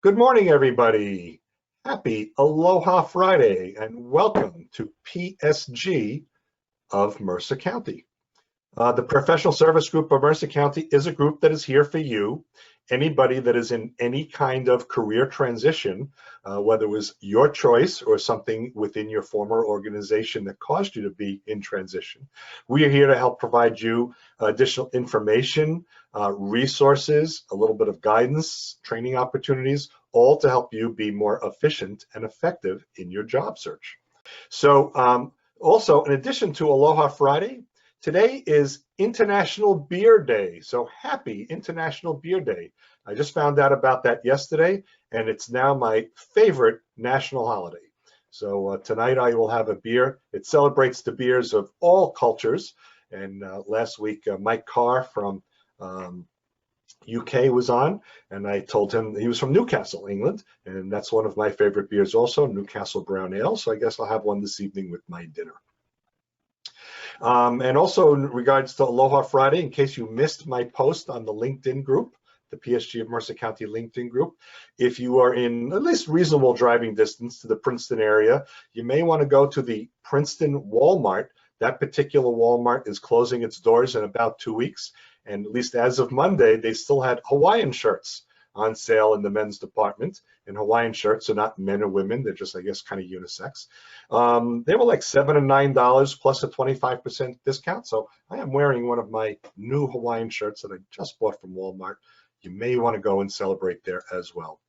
Good morning, everybody. Happy Aloha Friday, and welcome to PSG of Mercer County. The Professional Service Group of Mercer County is a group that is here for you. Anybody that is in any kind of career transition, whether it was your choice or something within your former organization that caused you to be in transition. We are here to help provide you additional information, resources, a little bit of guidance, training opportunities, all to help you be more efficient and effective in your job search. So also, in addition to Aloha Friday, today is International Beer Day. So happy International Beer Day. I just found out about that yesterday, and it's now my favorite national holiday. So tonight I will have a beer. It celebrates the beers of all cultures. And last week, Mike Carr from UK was on, and I told him he was from Newcastle, England, and that's one of my favorite beers also, Newcastle Brown Ale. So I guess I'll have one this evening with my dinner. And also in regards to Aloha Friday, in case you missed my post on the LinkedIn group, the PSG of Mercer County LinkedIn group, if you are in at least reasonable driving distance to the Princeton area, you may want to go to the Princeton Walmart. That particular Walmart is closing its doors in about 2 weeks. And at least as of Monday, they still had Hawaiian shirts on sale in the men's department. And Hawaiian shirts are not men or women. They're just, I guess, kind of unisex. They were like $7 and $9 plus a 25% discount. So I am wearing one of my new Hawaiian shirts that I just bought from Walmart. You may want to go and celebrate there as well.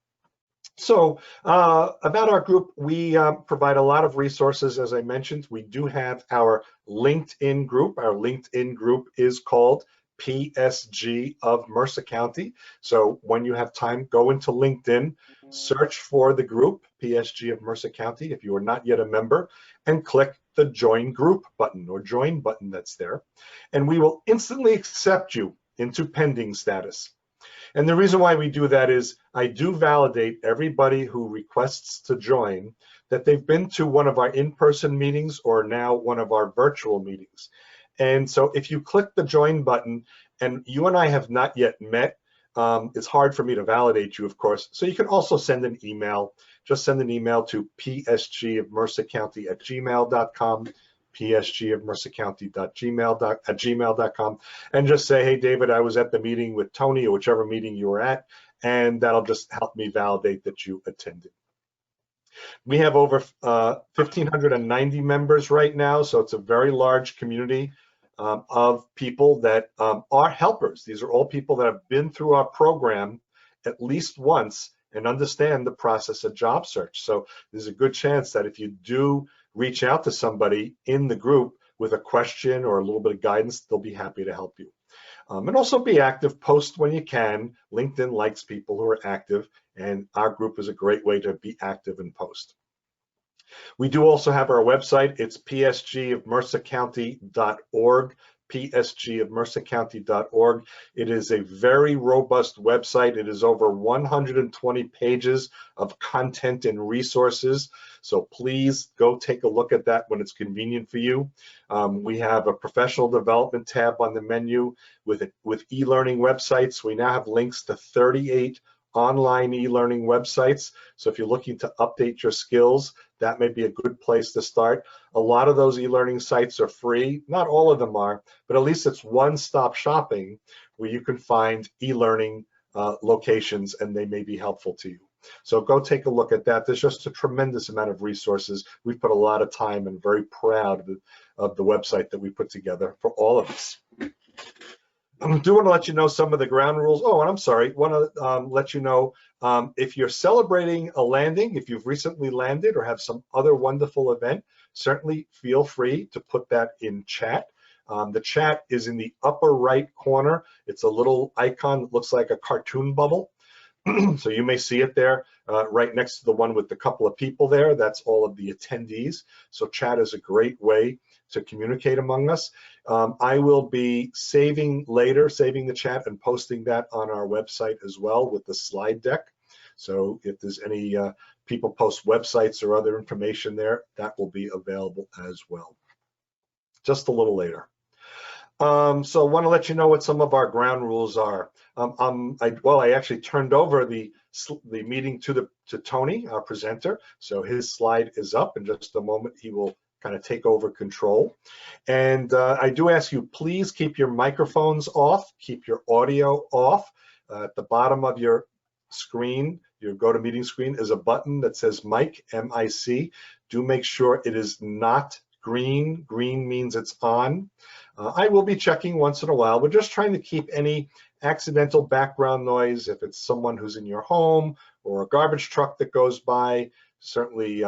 So about our group, we provide a lot of resources. As I mentioned, we do have our LinkedIn group. Our LinkedIn group is called PSG of Mercer County. So when you have time, go into LinkedIn, search for the group, PSG of Mercer County, if you are not yet a member, and click the Join Group button or Join button that's there. And we will instantly accept you into pending status. And the reason why we do that is I do validate everybody who requests to join that they've been to one of our in-person meetings or now one of our virtual meetings. And so if you click the join button and you and I have not yet met, it's hard for me to validate you, of course. So you can also send an email. Just send an email to psgofmercercounty@gmail.com, psgofmercercounty@gmail.com, and just say, hey, David, I was at the meeting with Tony or whichever meeting you were at, and that'll just help me validate that you attended. We have over 1,590 members right now, so it's a very large community of people that are helpers. These are all people that have been through our program at least once and understand the process of job search. So there's a good chance that if you do reach out to somebody in the group with a question or a little bit of guidance, they'll be happy to help you. And also be active, post when you can. LinkedIn likes people who are active, and our group is a great way to be active and post. We do also have our website. It's psgofmercercounty.org, psgofmercercounty.org. It is a very robust website. It is over 120 pages of content and resources. So please go take a look at that when it's convenient for you. We have a professional development tab on the menu with e-learning websites. We now have links to 38 online e-learning websites. So if you're looking to update your skills, that may be a good place to start. A lot of those e-learning sites are free. Not all of them are, but at least it's one-stop shopping where you can find e-learning locations, and they may be helpful to you. So go take a look at that. There's just a tremendous amount of resources. We've put a lot of time and very proud of the website that we put together for all of us. I do want to let you know some of the ground rules. Oh, and I'm sorry, want to let you know if you're celebrating a landing, if you've recently landed or have some other wonderful event, certainly feel free to put that in chat. The chat is in the upper right corner. It's a little icon that looks like a cartoon bubble. So you may see it there right next to the one with the couple of people there. That's all of the attendees. So chat is a great way to communicate among us. I will be saving the chat and posting that on our website as well with the slide deck. So if there's any people post websites or other information there, that will be available as well. Just a little later. So I want to let you know what some of our ground rules are. I actually turned over the the meeting to Tony, our presenter. So his slide is up. In just a moment, he will kind of take over control. And I do ask you, please keep your microphones off, keep your audio off. At the bottom of your screen, your GoToMeeting screen, is a button that says mic, M-I-C. Do make sure it is not green. Green means it's on. I will be checking once in a while. We're just trying to keep any accidental background noise, if it's someone who's in your home or a garbage truck that goes by. Certainly,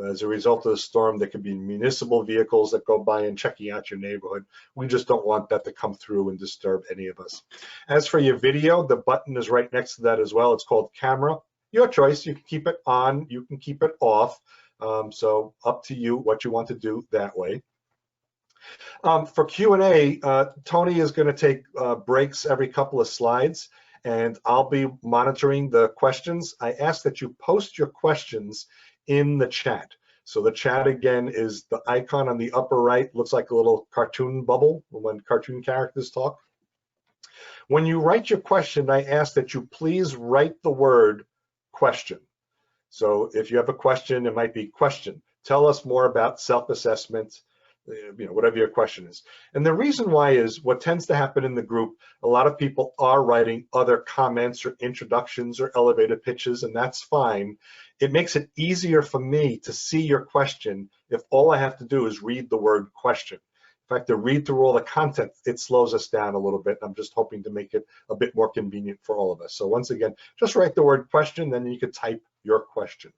as a result of the storm, there could be municipal vehicles that go by and checking out your neighborhood. We just don't want that to come through and disturb any of us. As for your video, the button is right next to that as well. It's called camera. Your choice. You can keep it on, you can keep it off. So up to you what you want to do that way. For Q&A, Tony is going to take breaks every couple of slides, and I'll be monitoring the questions. I ask that you post your questions in the chat. So the chat, again, is the icon on the upper right, looks like a little cartoon bubble when cartoon characters talk. When you write your question, I ask that you please write the word question. So if you have a question, it might be question. Tell us more about self-assessment, whatever your question is. And the reason why is what tends to happen in the group, a lot of people are writing other comments or introductions or elevator pitches, and that's fine. It makes it easier for me to see your question if all I have to do is read the word question. In fact, to read through all the content, it slows us down a little bit. I'm just hoping to make it a bit more convenient for all of us. So once again, just write the word question, then you can type your question.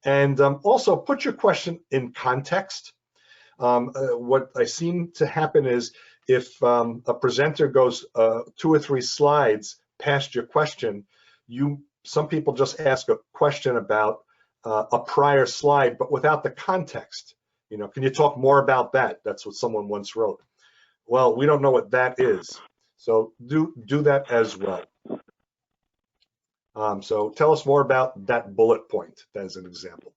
And also put your question in context. What I seem to happen is if a presenter goes 2 or 3 slides past your question, some people just ask a question about a prior slide, but without the context. Can you talk more about that? That's what someone once wrote. Well, we don't know what that is. So do that as well. So tell us more about that bullet point as an example.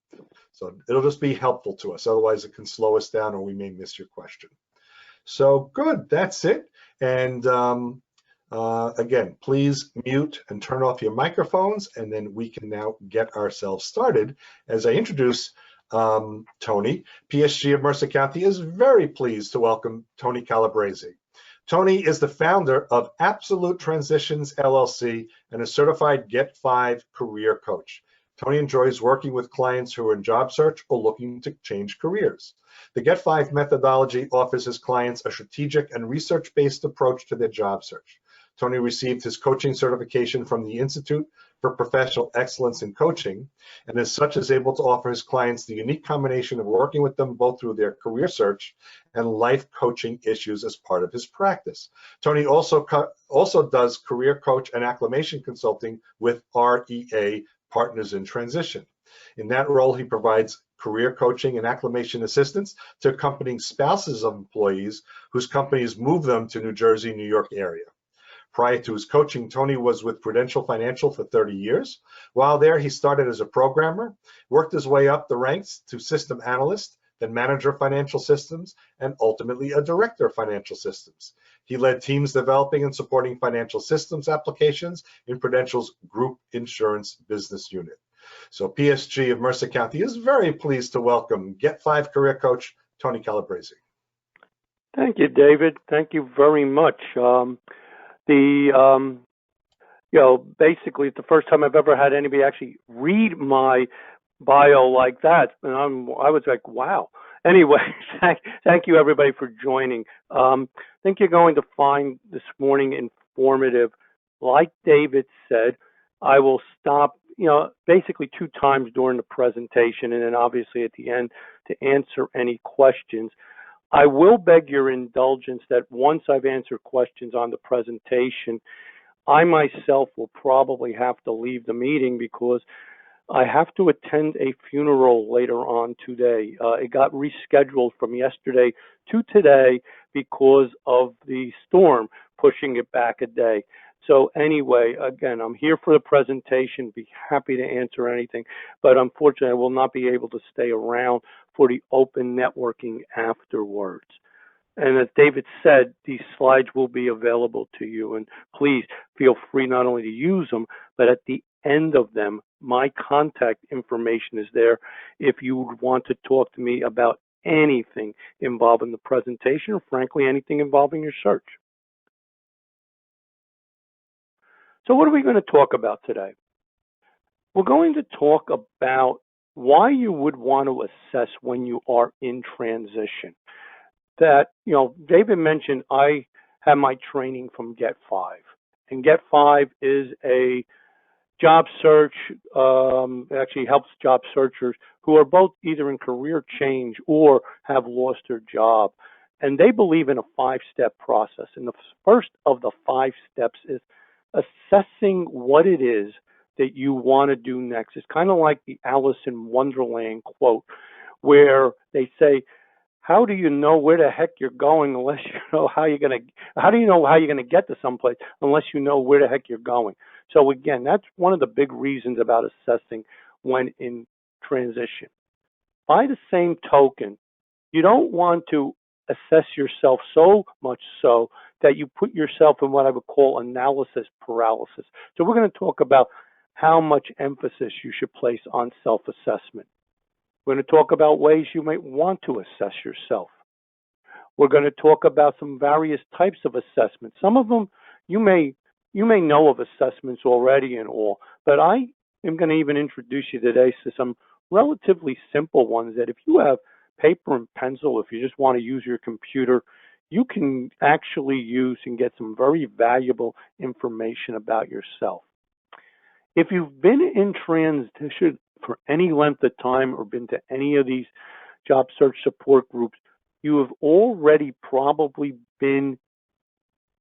So it'll just be helpful to us. Otherwise, it can slow us down or we may miss your question. So good, that's it. And again, please mute and turn off your microphones, and then we can now get ourselves started. As I introduce Tony, PSG of Mercer County is very pleased to welcome Tony Calabrese. Tony is the founder of Absolute Transitions, LLC, and a certified Get 5 career coach. Tony enjoys working with clients who are in job search or looking to change careers. The Get 5 methodology offers his clients a strategic and research-based approach to their job search. Tony received his coaching certification from the Institute for Professional Excellence in Coaching, and as such is able to offer his clients the unique combination of working with them both through their career search and life coaching issues as part of his practice. Tony also does career coach and acclimation consulting with REA Partners in Transition. In that role, he provides career coaching and acclimation assistance to accompanying spouses of employees whose companies move them to New Jersey, New York area. Prior to his coaching, Tony was with Prudential Financial for 30 years. While there, he started as a programmer, worked his way up the ranks to system analyst, then manager of financial systems, and ultimately a director of financial systems. He led teams developing and supporting financial systems applications in Prudential's group insurance business unit. So PSG of Mercer County is very pleased to welcome Get 5 career coach, Tony Calabrese. Thank you, David. Thank you very much. Basically, it's the first time I've ever had anybody actually read my bio like that, and I was like, wow. Anyway, thank you everybody for joining. I think you're going to find this morning informative. Like David said, I will stop, basically 2 times during the presentation, and then obviously at the end to answer any questions. I will beg your indulgence that once I've answered questions on the presentation, I myself will probably have to leave the meeting because I have to attend a funeral later on today. It got rescheduled from yesterday to today because of the storm pushing it back a day. So anyway, again, I'm here for the presentation, be happy to answer anything, but unfortunately I will not be able to stay around for the open networking afterwards. And as David said, these slides will be available to you, and please feel free not only to use them, but at the end of them, my contact information is there if you would want to talk to me about anything involving the presentation or frankly anything involving your search. So what are we going to talk about today? We're going to talk about why you would want to assess when you are in transition. That, David mentioned I have my training from Get5. And Get5 is a job search, actually helps job searchers who are both either in career change or have lost their job. And they believe in a 5-step process. And the first of the 5 steps is assessing what it is that you want to do next. It's kind of like the Alice in Wonderland quote, where they say, how do you know where the heck you're going unless you know how you're going to, how do you know how you're going to get to someplace unless you know where the heck you're going? So again, that's one of the big reasons about assessing when in transition. By the same token, you don't want to assess yourself so much so that you put yourself in what I would call analysis paralysis. So we're going to talk about how much emphasis you should place on self-assessment. We're going to talk about ways you might want to assess yourself. We're going to talk about some various types of assessments. Some of them you may know of assessments already and all, but I am going to even introduce you today to some relatively simple ones that if you have paper and pencil, if you just want to use your computer, you can actually use and get some very valuable information about yourself. If you've been in transition for any length of time or been to any of these job search support groups, you have already probably been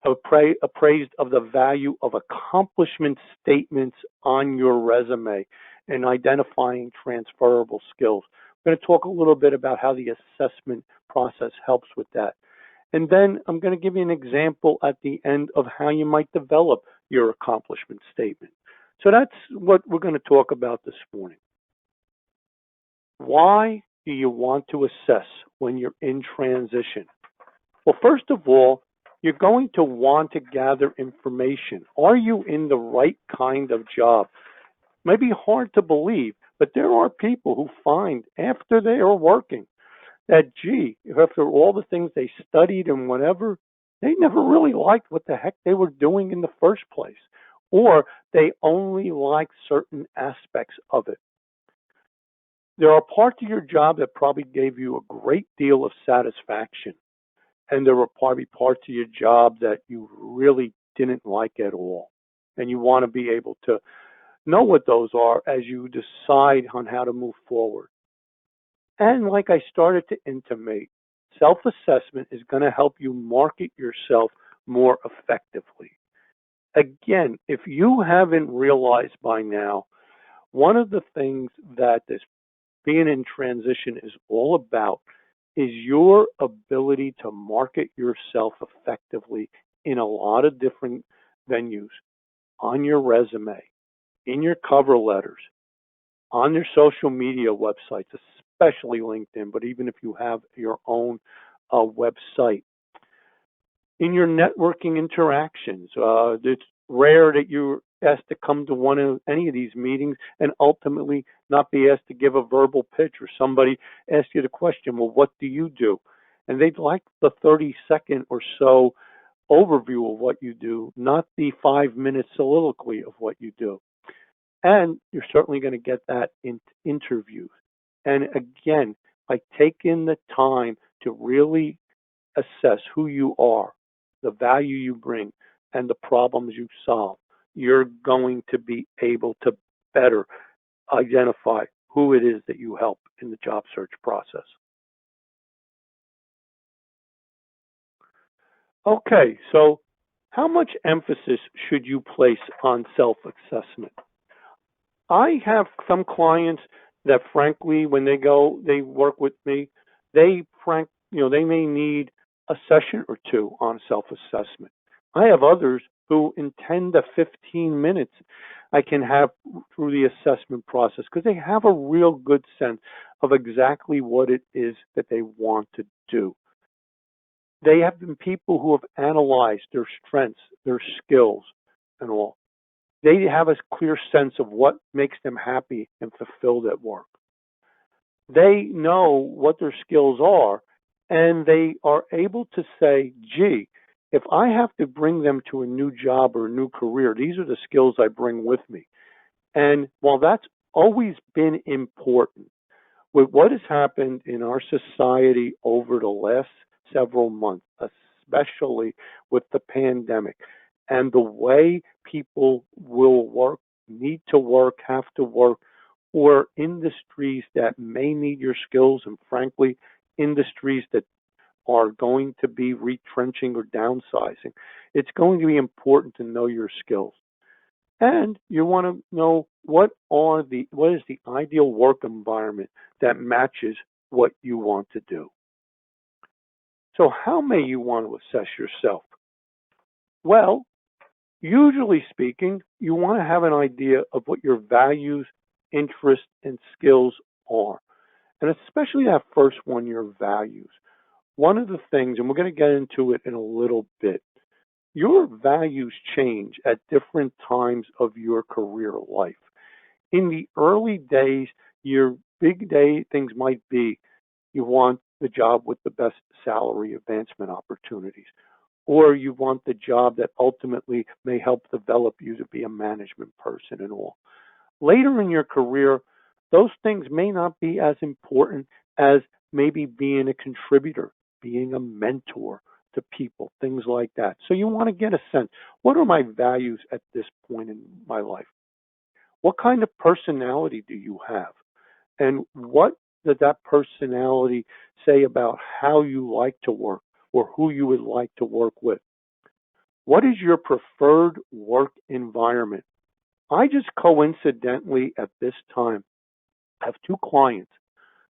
appraised of the value of accomplishment statements on your resume and identifying transferable skills. I'm going to talk a little bit about how the assessment process helps with that. And then I'm going to give you an example at the end of how you might develop your accomplishment statement. So that's what we're going to talk about this morning. Why do you want to assess when you're in transition? Well, first of all, you're going to want to gather information. Are you in the right kind of job? It may be hard to believe, but there are people who find after they are working that, gee, after all the things they studied and whatever, they never really liked what the heck they were doing in the first place, or they only like certain aspects of it. There are parts of your job that probably gave you a great deal of satisfaction, and there are probably parts of your job that you really didn't like at all, and you want to be able to know what those are as you decide on how to move forward. And like I started to intimate, self-assessment is going to help you market yourself more effectively. Again, if you haven't realized by now, one of the things that this being in transition is all about is your ability to market yourself effectively in a lot of different venues, on your resume, in your cover letters, on your social media websites, especially LinkedIn, but even if you have your own website, in your networking interactions. It's rare that you're asked to come to any of these meetings and ultimately not be asked to give a verbal pitch, or somebody asks you the question, well, what do you do? And they'd like the 30-second or so overview of what you do, not the 5-minute soliloquy of what you do. And you're certainly going to get that in interviews. And again, by taking the time to really assess who you are, the value you bring, and the problems you solve, you're going to be able to better identify who it is that you help in the job search process. Okay, so how much emphasis should you place on self-assessment? I have some clients that, frankly, when they work with me, they may need a session or two on self-assessment. I have others who in 10 to 15 minutes I can have through the assessment process because they have a real good sense of exactly what it is that they want to do. They have been people who have analyzed their strengths, their skills, and all. They have a clear sense of what makes them happy and fulfilled at work. They know what their skills are, and they are able to say, gee, if I have to bring them to a new job or a new career, these are the skills I bring with me. And while that's always been important, with what has happened in our society over the last several months, especially with the pandemic, and the way people will work, need to work, have to work, or industries that may need your skills, and frankly, industries that are going to be retrenching or downsizing, it's going to be important to know your skills. And you want to know what is the ideal work environment that matches what you want to do. So how may you want to assess yourself? Well, usually speaking, you want to have an idea of what your values, interests, and skills are. And especially that first one, your values. One of the things, and we're going to get into it in a little bit, your values change at different times of your career life. In the early days, your big day things might be you want the job with the best salary advancement opportunities, or you want the job that ultimately may help develop you to be a management person and all. Later in your career, those things may not be as important as maybe being a contributor, being a mentor to people, things like that. So you want to get a sense, what are my values at this point in my life? What kind of personality do you have? And what does that personality say about how you like to work or who you would like to work with? What is your preferred work environment? I just coincidentally at this time have two clients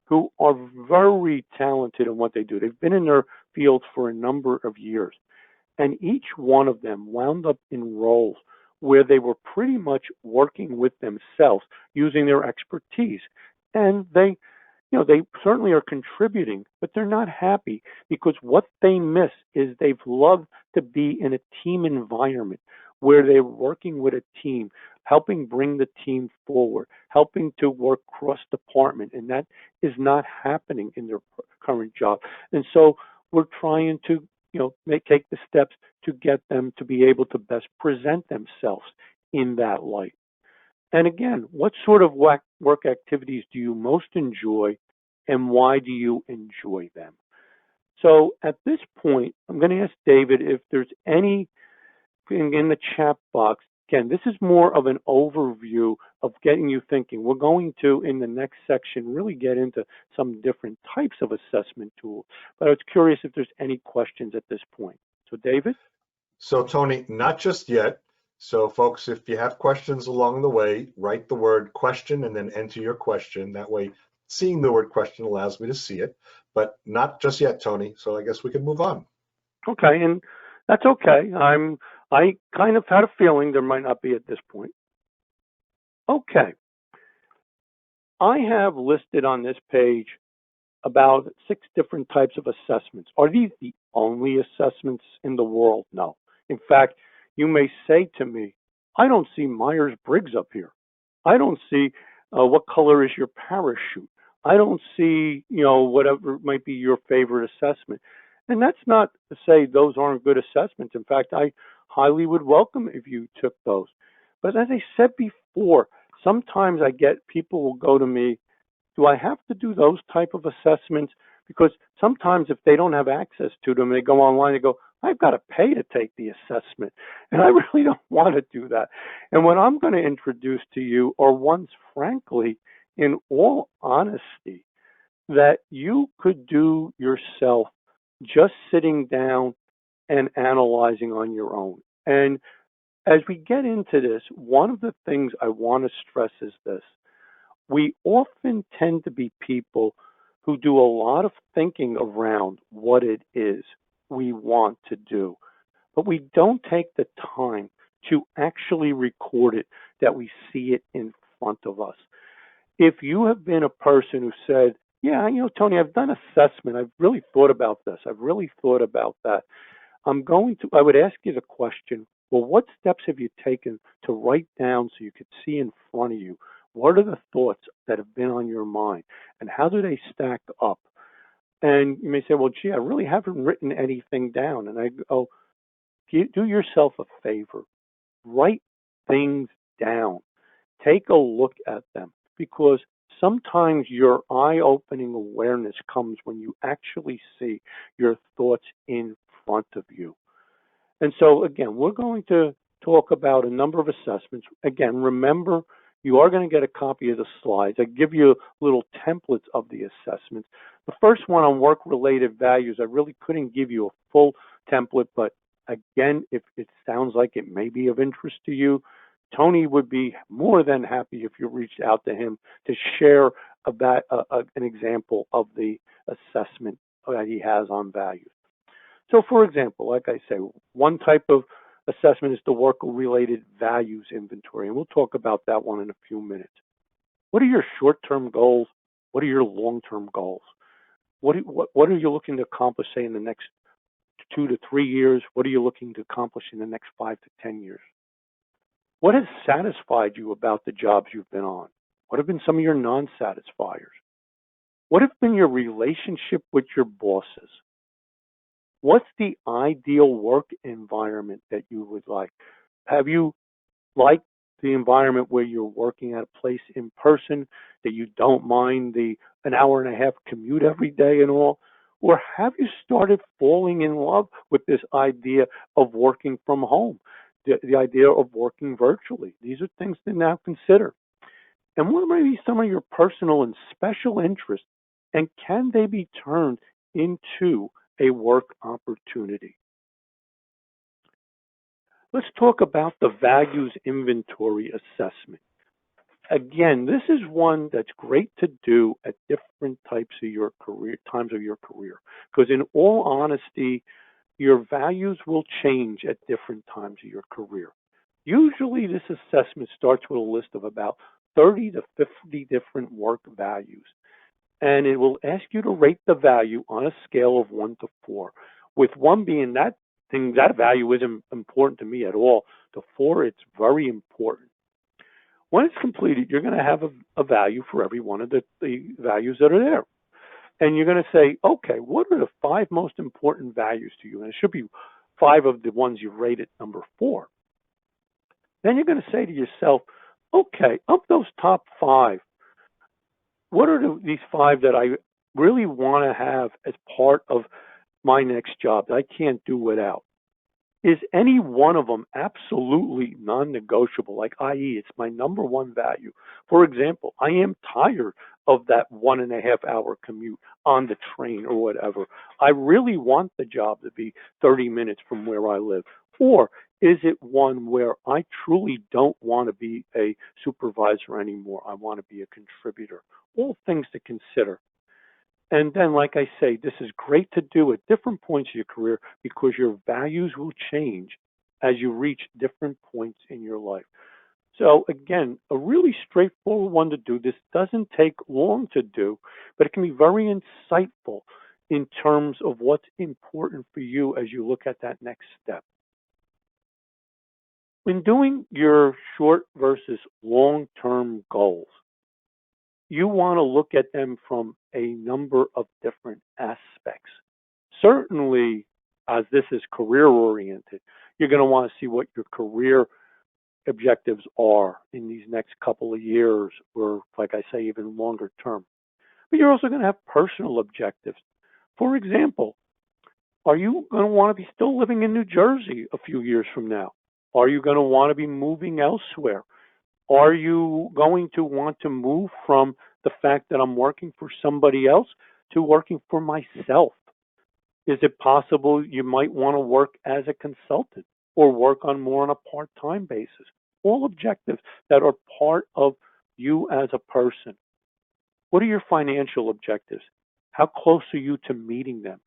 who are very talented in what they do. They've been in their field for a number of years. And each one of them wound up in roles where they were pretty much working with themselves using their expertise. And they certainly are contributing, but they're not happy because what they miss is they've loved to be in a team environment where they're working with a team, helping bring the team forward, helping to work cross department, and that is not happening in their current job. And so we're trying to, take the steps to get them to be able to best present themselves in that light. And again, what sort of work activities do you most enjoy, and why do you enjoy them? So at this point, I'm going to ask David if there's any in the chat box. Again, this is more of an overview of getting you thinking. We're going to, in the next section, really get into some different types of assessment tools. But I was curious if there's any questions at this point. So, David? So, Tony, not just yet. So, folks, if you have questions along the way, write the word question and then enter your question. That way, seeing the word question allows me to see it. But not just yet, Tony. So I guess we can move on. Okay, and that's okay. I kind of had a feeling there might not be at this point. Okay. I have listed on this page about 6 different types of assessments. Are these the only assessments in the world? No. In fact, you may say to me, I don't see Myers-Briggs up here. I don't see what color is your parachute. I don't see, whatever might be your favorite assessment. And that's not to say those aren't good assessments. In fact, I highly would welcome if you took those. But as I said before, sometimes I get people will go to me, do I have to do those type of assessments? Because sometimes if they don't have access to them, they go online and go, I've got to pay to take the assessment. And I really don't want to do that. And what I'm going to introduce to you are ones, frankly, in all honesty, that you could do yourself just sitting down and analyzing on your own. And as we get into this, one of the things I want to stress is this. We often tend to be people who do a lot of thinking around what it is we want to do, but we don't take the time to actually record it, that we see it in front of us. If you have been a person who said, yeah, Tony, I've done assessment. I've really thought about this. I've really thought about that. I would ask you the question, Well, what steps have you taken to write down so you could see in front of you? What are the thoughts that have been on your mind, and how do they stack up? And you may say, well, gee, I really haven't written anything down. And I go, do yourself a favor. Write things down. Take a look at them, because sometimes your eye-opening awareness comes when you actually see your thoughts in front of you. And so, again, we're going to talk about a number of assessments. Again, remember, you are going to get a copy of the slides. I give you little templates of the assessments. The first one on work-related values, I really couldn't give you a full template, but again, if it sounds like it may be of interest to you, Tony would be more than happy if you reached out to him to share about an example of the assessment that he has on values. So, for example, like I say, one type of assessment is the work-related values inventory, and we'll talk about that one in a few minutes. What are your short-term goals? What are your long-term goals? What are you looking to accomplish, say, in the next 2 to 3 years? What are you looking to accomplish in the next 5 to 10 years? What has satisfied you about the jobs you've been on? What have been some of your non-satisfiers? What have been your relationship with your bosses? What's the ideal work environment that you would like? Have you liked the environment where you're working at a place in person, that you don't mind an hour and a half commute every day and all? Or have you started falling in love with this idea of working from home, the idea of working virtually? These are things to now consider. And what may be some of your personal and special interests, and can they be turned into a work opportunity? Let's talk about the values inventory assessment. Again, this is one that's great to do at different times of your career, because in all honesty, your values will change at different times of your career. Usually this assessment starts with a list of about 30 to 50 different work values, and it will ask you to rate the value on a scale of 1 to 4, with 1 being that value isn't important to me at all. To 4, it's very important. When it's completed, you're going to have a value for every one of the values that are there. And you're going to say, okay, what are the 5 most important values to you? And it should be 5 of the ones you rated number 4. Then you're going to say to yourself, okay, of those top 5, what are these 5 that I really want to have as part of my next job that I can't do without? Is any one of them absolutely non-negotiable, like i.e. it's my number 1 value? For example, I am tired of that 1.5 hour commute on the train or whatever. I really want the job to be 30 minutes from where I live. Or is it one where I truly don't want to be a supervisor anymore? I want to be a contributor. All things to consider. And then, like I say, this is great to do at different points of your career, because your values will change as you reach different points in your life. So again, a really straightforward one to do. This doesn't take long to do, but it can be very insightful in terms of what's important for you as you look at that next step. When doing your short versus long-term goals, you want to look at them from a number of different aspects. Certainly, as this is career-oriented, you're going to want to see what your career objectives are in these next couple of years, or, like I say, even longer term. But you're also going to have personal objectives. For example, are you going to want to be still living in New Jersey a few years from now? Are you going to want to be moving elsewhere? Are you going to want to move from the fact that I'm working for somebody else to working for myself? Is it possible you might want to work as a consultant or work on more on a part-time basis? All objectives that are part of you as a person. What are your financial objectives? How close are you to meeting them?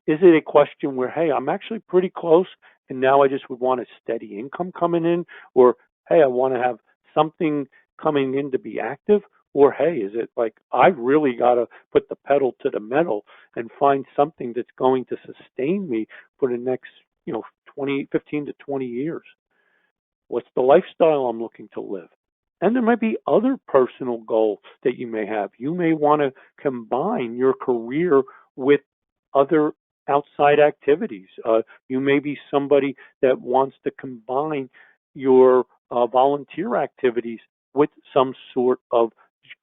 Is it a question where, hey, I'm actually pretty close and now I just would want a steady income coming in? Or, hey, I want to have something coming in to be active? Or, hey, is it like I really got to put the pedal to the metal and find something that's going to sustain me for the next, 15 to 20 years? What's the lifestyle I'm looking to live? And there might be other personal goals that you may have. You may want to combine your career with other outside activities. You may be somebody that wants to combine your volunteer activities with some sort of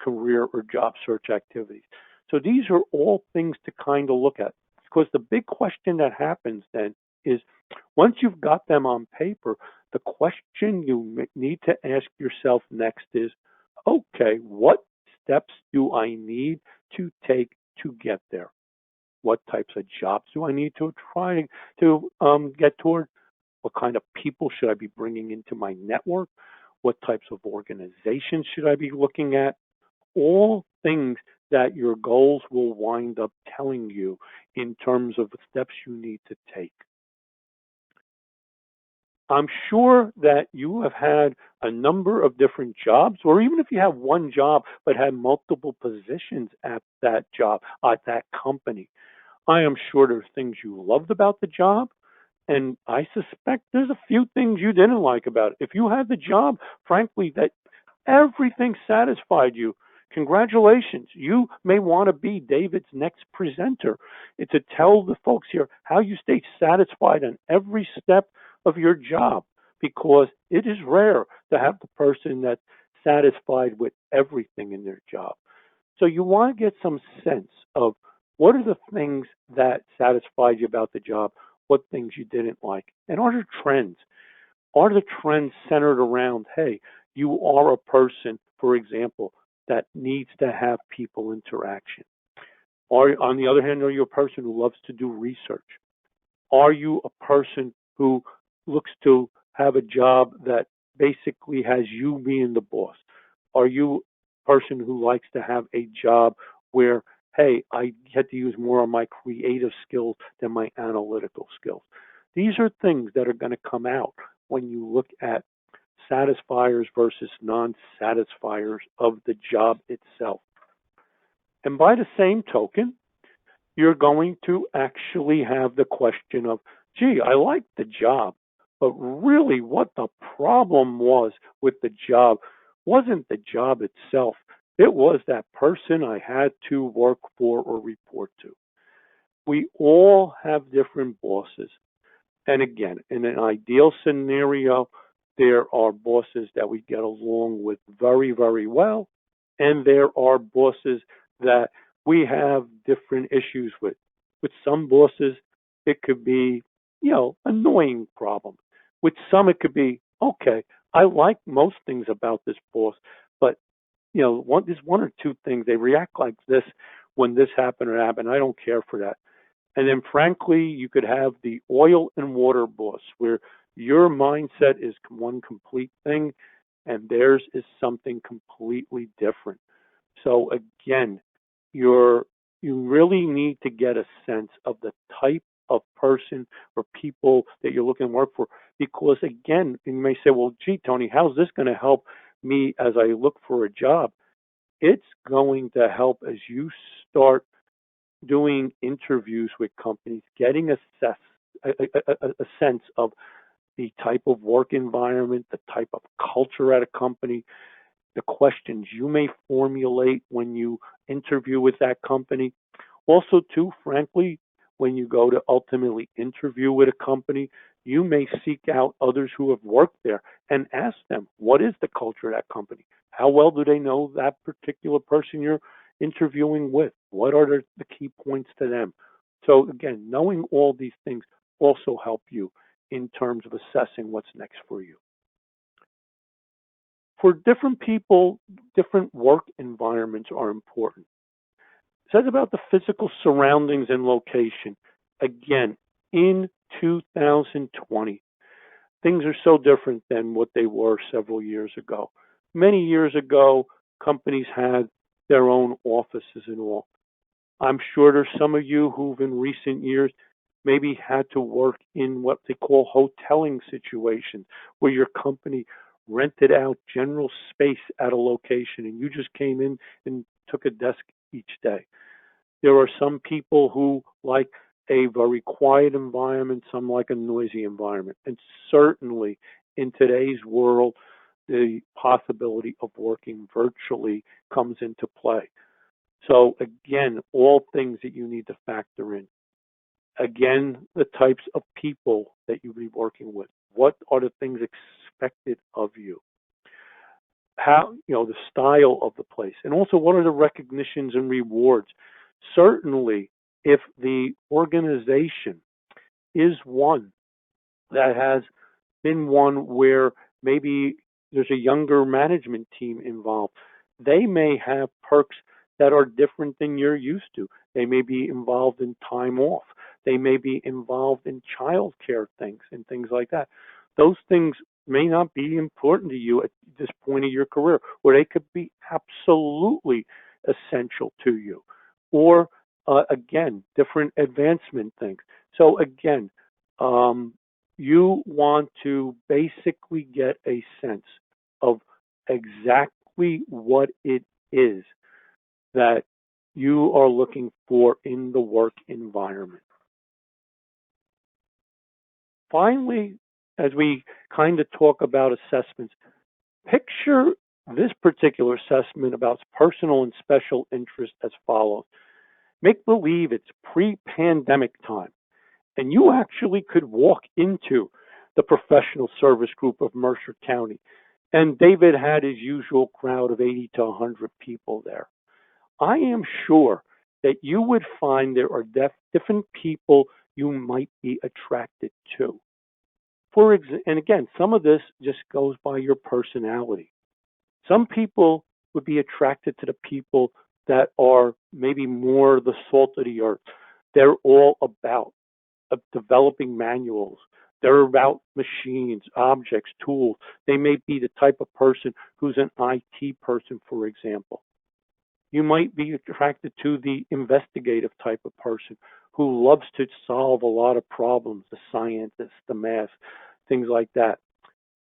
career or job search activities. So these are all things to kind of look at, because the big question that happens then is, once you've got them on paper, the question you need to ask yourself next is, okay, what steps do I need to take to get there? What types of jobs do I need to try to get toward? What kind of people should I be bringing into my network? What types of organizations should I be looking at? All things that your goals will wind up telling you in terms of the steps you need to take. I'm sure that you have had a number of different jobs, or even if you have one job but had multiple positions at that job, at that company. I am sure there's things you loved about the job, and I suspect there's a few things you didn't like about it. If you had the job, frankly, that everything satisfied you, congratulations. You may want to be David's next presenter. It's to tell the folks here how you stay satisfied on every step of your job, because it is rare to have the person that's satisfied with everything in their job. So you want to get some sense of what are the things that satisfied you about the job, what things you didn't like, and are there trends? Are the trends centered around, hey, you are a person, for example, that needs to have people interaction? Or on the other hand, are you a person who loves to do research? Are you a person who looks to have a job that basically has you being the boss? Are you a person who likes to have a job where, hey, I get to use more of my creative skills than my analytical skills? These are things that are going to come out when you look at satisfiers versus non-satisfiers of the job itself. And by the same token, you're going to actually have the question of, gee, I like the job, but really what the problem was with the job wasn't the job itself. It was that person I had to work for or report to. We all have different bosses. And again, in an ideal scenario, there are bosses that we get along with very, very well, and there are bosses that we have different issues with. With some bosses, it could be, annoying problem. With some, it could be, okay, I like most things about this boss, but there's one or two things they react like this when this happened or happened. I don't care for that. And then, frankly, you could have the oil and water boss, where your mindset is one complete thing and theirs is something completely different. So again, you really need to get a sense of the type of person or people that you're looking to work for. Because again, you may say, well, gee, Tony, how's this going to help me as I look for a job? It's going to help as you start doing interviews with companies, getting a sense of the type of work environment, the type of culture at a company, the questions you may formulate when you interview with that company. Also, too, frankly, when you go to ultimately interview with a company, you may seek out others who have worked there and ask them, what is the culture of that company? How well do they know that particular person you're interviewing with? What are the key points to them? So again, knowing all these things also help you in terms of assessing what's next for you. For different people, different work environments are important. It says about the physical surroundings and location. Again, in 2020, things are so different than what they were several years ago. Many years ago, companies had their own offices and all. I'm sure there's some of you who've in recent years maybe had to work in what they call hoteling situations, where your company rented out general space at a location and you just came in and took a desk each day. There are some people who like a very quiet environment, some like a noisy environment. And certainly in today's world, the possibility of working virtually comes into play. So again, all things that you need to factor in. Again, the types of people that you'll be working with. What are the things expected of you? How, the style of the place, and also what are the recognitions and rewards. Certainly, if the organization is one that has been one where maybe there's a younger management team involved, they may have perks that are different than you're used to. They may be involved in time off. They may be involved in child care things and things like that. Those things may not be important to you at this point of your career, or they could be absolutely essential to you. Or again, different advancement things. So again, you want to basically get a sense of exactly what it is that you are looking for in the work environment. Finally, as we kind of talk about assessments, picture this particular assessment about personal and special interest as follows. Make believe it's pre-pandemic time, and you actually could walk into the professional service group of Mercer County, and David had his usual crowd of 80 to 100 people there. I am sure that you would find there are different people you might be attracted to. And again, some of this just goes by your personality. Some people would be attracted to the people that are maybe more the salt of the earth. They're all about developing manuals. They're about machines, objects, tools. They may be the type of person who's an IT person, for example. You might be attracted to the investigative type of person who loves to solve a lot of problems, the scientist, the math, things like that.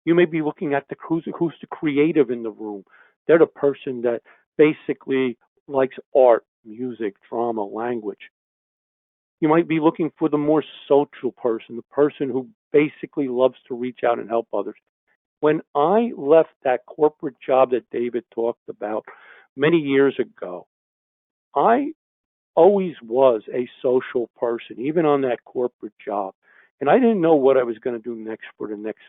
You may be looking at who's the creative in the room. They're the person that basically likes art, music, drama, language. You might be looking for the more social person, the person who basically loves to reach out and help others. When I left that corporate job that David talked about many years ago, I always was a social person, even on that corporate job. And I didn't know what I was going to do next for the next,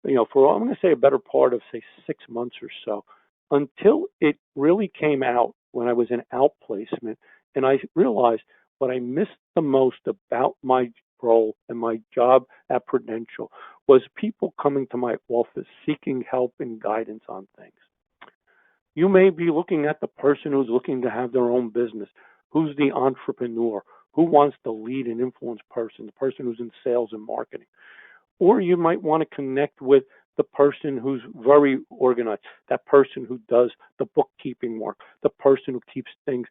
for I'm going to say a better part of, say, 6 months or so, until it really came out when I was in outplacement. And I realized what I missed the most about my role and my job at Prudential was people coming to my office seeking help and guidance on things. You may be looking at the person who's looking to have their own business, who's the entrepreneur, who wants to lead and influence person, the person who's in sales and marketing. Or you might want to connect with the person who's very organized, that person who does the bookkeeping work, the person who keeps things,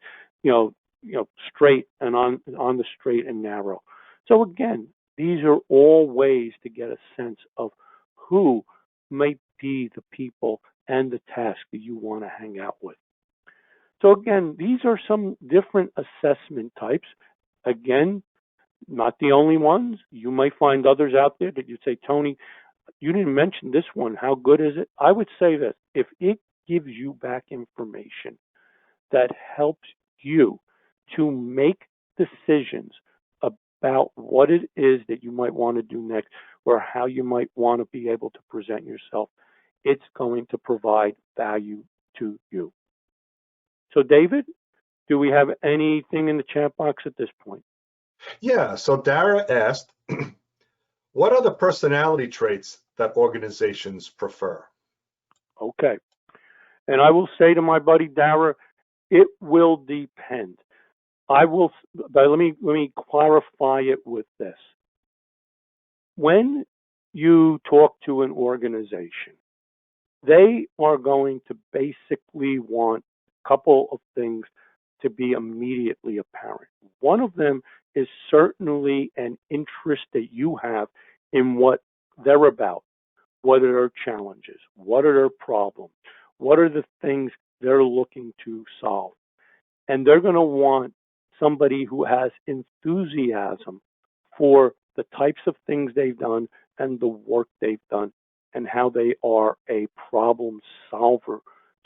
straight and on the straight and narrow. So again, these are all ways to get a sense of who might be the people and the task that you want to hang out with. So again, these are some different assessment types. Again, not the only ones. You might find others out there that you'd say, Tony, you didn't mention this one. How good is it? I would say this. If it gives you back information that helps you to make decisions about what it is that you might want to do next or how you might want to be able to present yourself, it's going to provide value to you. So, David, do we have anything in the chat box at this point? Yeah, so Dara asked, what are the personality traits that organizations prefer? Okay. And I will say to my buddy Dara, it will depend. But let me clarify it with this. When you talk to an organization, they are going to basically want a couple of things to be immediately apparent. One of them is certainly an interest that you have in what they're about. What are their challenges? What are their problems? What are the things they're looking to solve? And they're going to want somebody who has enthusiasm for the types of things they've done and the work they've done and how they are a problem solver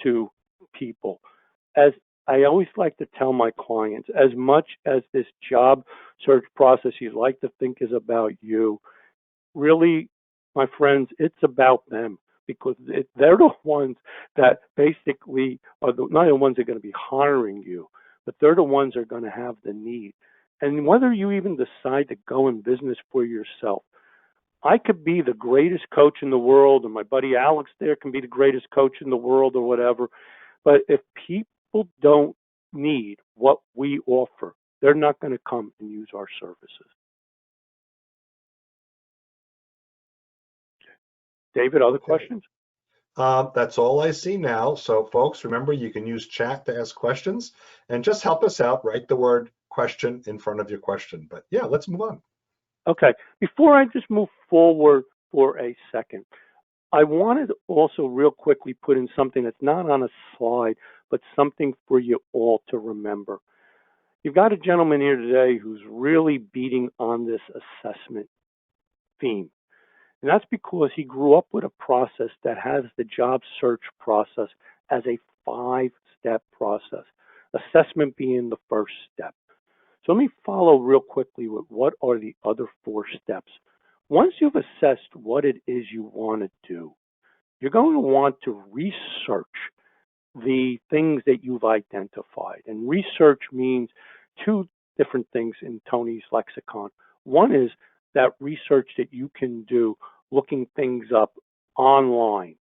to people. As I always like to tell my clients, as much as this job search process you'd like to think is about you, really, my friends, it's about them, because they're the ones that basically are not the ones that are going to be hiring you, but they're the ones that are going to have the need. And whether you even decide to go in business for yourself, I could be the greatest coach in the world, and my buddy Alex there can be the greatest coach in the world or whatever. But if people don't need what we offer, they're not going to come and use our services. David, other questions? That's all I see now. So folks, remember, you can use chat to ask questions, and just help us out. Write the word question in front of your question. But yeah, let's move on. Okay. Before I just move forward for a second, I wanted to also real quickly put in something that's not on a slide, but something for you all to remember. You've got a gentleman here today who's really beating on this assessment theme. And that's because he grew up with a process that has the job search process as a 5-step process, assessment being the first step. So let me follow real quickly with what are the other 4 steps. Once you've assessed what it is you want to do, you're going to want to research the things that you've identified. And research means 2 different things in Tony's lexicon. One is that research that you can do looking things up online,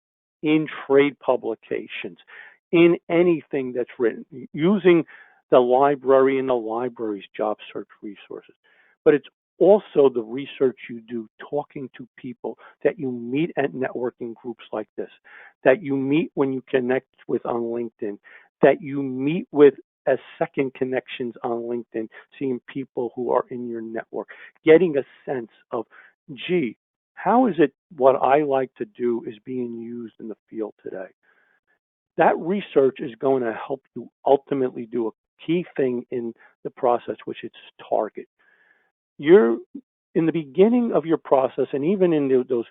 in trade publications, in anything that's written, using the library and the library's job search resources. But it's also the research you do talking to people that you meet at networking groups like this, that you meet when you connect with on LinkedIn, that you meet with as second connections on LinkedIn, seeing people who are in your network, getting a sense of, gee, how is it what I like to do is being used in the field today? That research is going to help you ultimately do a key thing in the process, which is target. You're in the beginning of your process, and even in those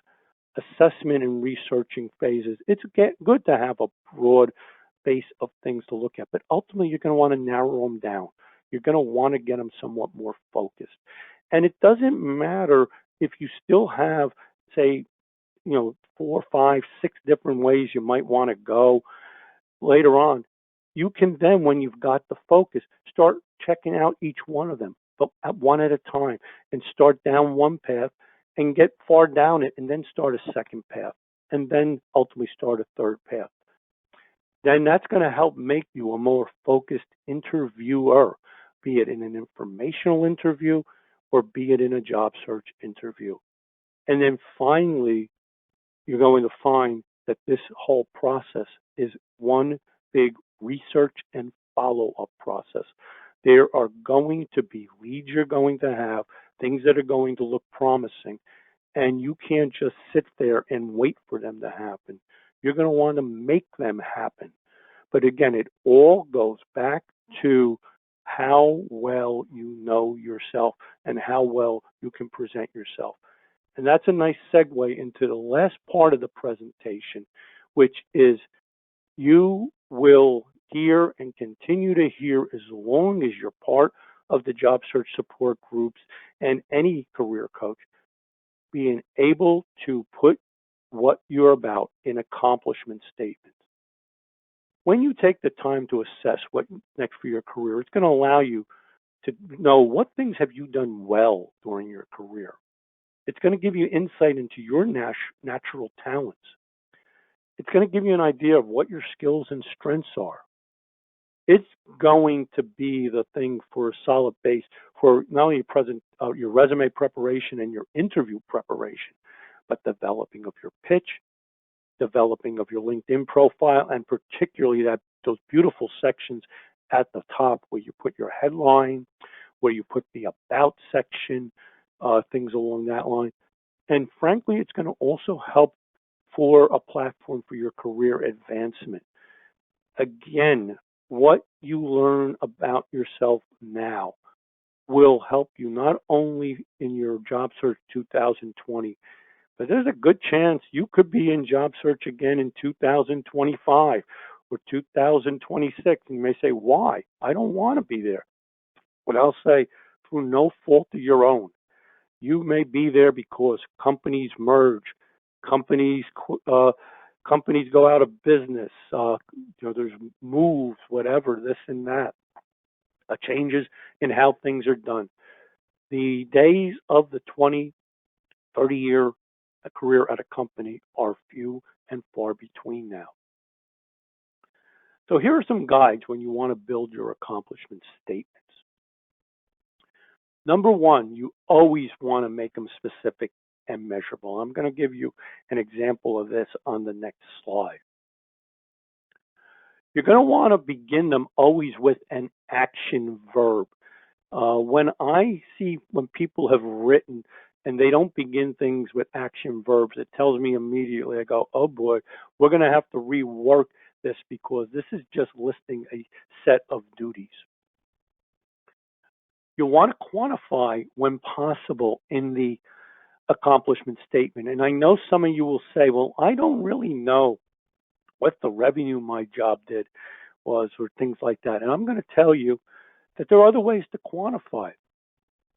assessment and researching phases, it's good to have a broad base of things to look at, but ultimately you're going to want to narrow them down. You're going to want to get them somewhat more focused. And it doesn't matter if you still have, say, 4, 5, 6 different ways you might want to go later on. You can then, when you've got the focus, start checking out each one of them, but one at a time, and start down one path and get far down it, and then start a second path, and then ultimately start a third path. Then that's going to help make you a more focused interviewer, be it in an informational interview or be it in a job search interview. And then finally, you're going to find that this whole process is one big research and follow-up process. There are going to be leads you're going to have, things that are going to look promising, and you can't just sit there and wait for them to happen. You're going to want to make them happen. But again, it all goes back to how well you know yourself and how well you can present yourself. And that's a nice segue into the last part of the presentation, which is you will hear and continue to hear as long as you're part of the job search support groups and any career coach, being able to put what you're about in accomplishment statements. When you take the time to assess what's next for your career, it's going to allow you to know what things have you done well during your career. It's going to give you insight into your natural talents. It's going to give you an idea of what your skills and strengths are. It's going to be the thing for a solid base for not only your resume preparation and your interview preparation, but developing of your pitch, developing of your LinkedIn profile, and particularly those beautiful sections at the top where you put your headline, where you put the about section, things along that line. And frankly, it's going to also help for a platform for your career advancement. Again, what you learn about yourself now will help you not only in your job search 2020, But there's a good chance you could be in job search again in 2025 or 2026. And you may say, why? I don't want to be there. But I'll say, through no fault of your own. You may be there because companies merge, companies companies go out of business. There's moves, whatever, this and that, changes in how things are done. The days of the 20, 30-year career at a company are few and far between now. So here are some guides when you want to build your accomplishment statements. Number one, you always want to make them specific and measurable. I'm going to give you an example of this on the next slide. You're going to want to begin them always with an action verb. When people have written and they don't begin things with action verbs, it tells me immediately, I go, oh boy, we're going to have to rework this because this is just listing a set of duties. You'll want to quantify when possible in the accomplishment statement. And I know some of you will say, well, I don't really know what the revenue my job did was or things like that. And I'm going to tell you that there are other ways to quantify it.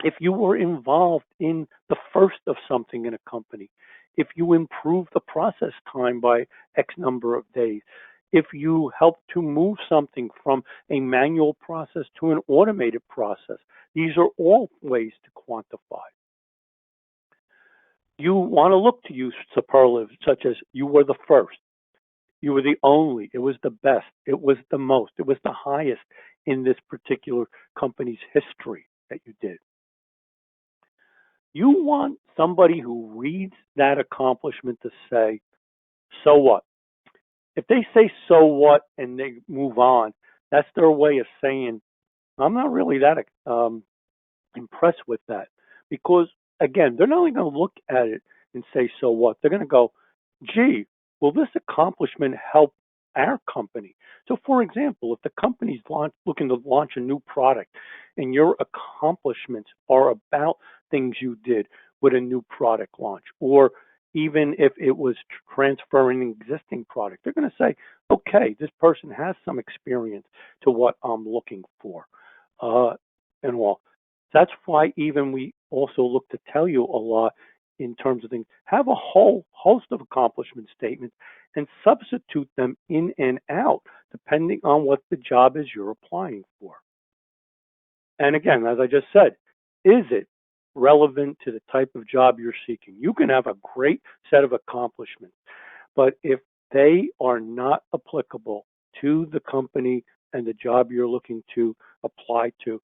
If you were involved in the first of something in a company, if you improve the process time by X number of days, if you help to move something from a manual process to an automated process, these are all ways to quantify. You want to look to use superlatives such as you were the first, you were the only, it was the best, it was the most, it was the highest in this particular company's history that you did. You want somebody who reads that accomplishment to say, so what? If they say so what and they move on, that's their way of saying, I'm not really that impressed with that. Because, again, they're not only going to look at it and say so what, they're going to go, gee, will this accomplishment help our company? So, for example, if the company's looking to launch a new product and your accomplishments are about things you did with a new product launch, or even if it was transferring an existing product, they're going to say, okay, this person has some experience to what I'm looking for, and all. That's why even we also look to tell you a lot in terms of things. Have a whole host of accomplishment statements and substitute them in and out depending on what the job is you're applying for. And again, as I just said, is it relevant to the type of job you're seeking? You can have a great set of accomplishments, but if they are not applicable to the company and the job you're looking to apply to,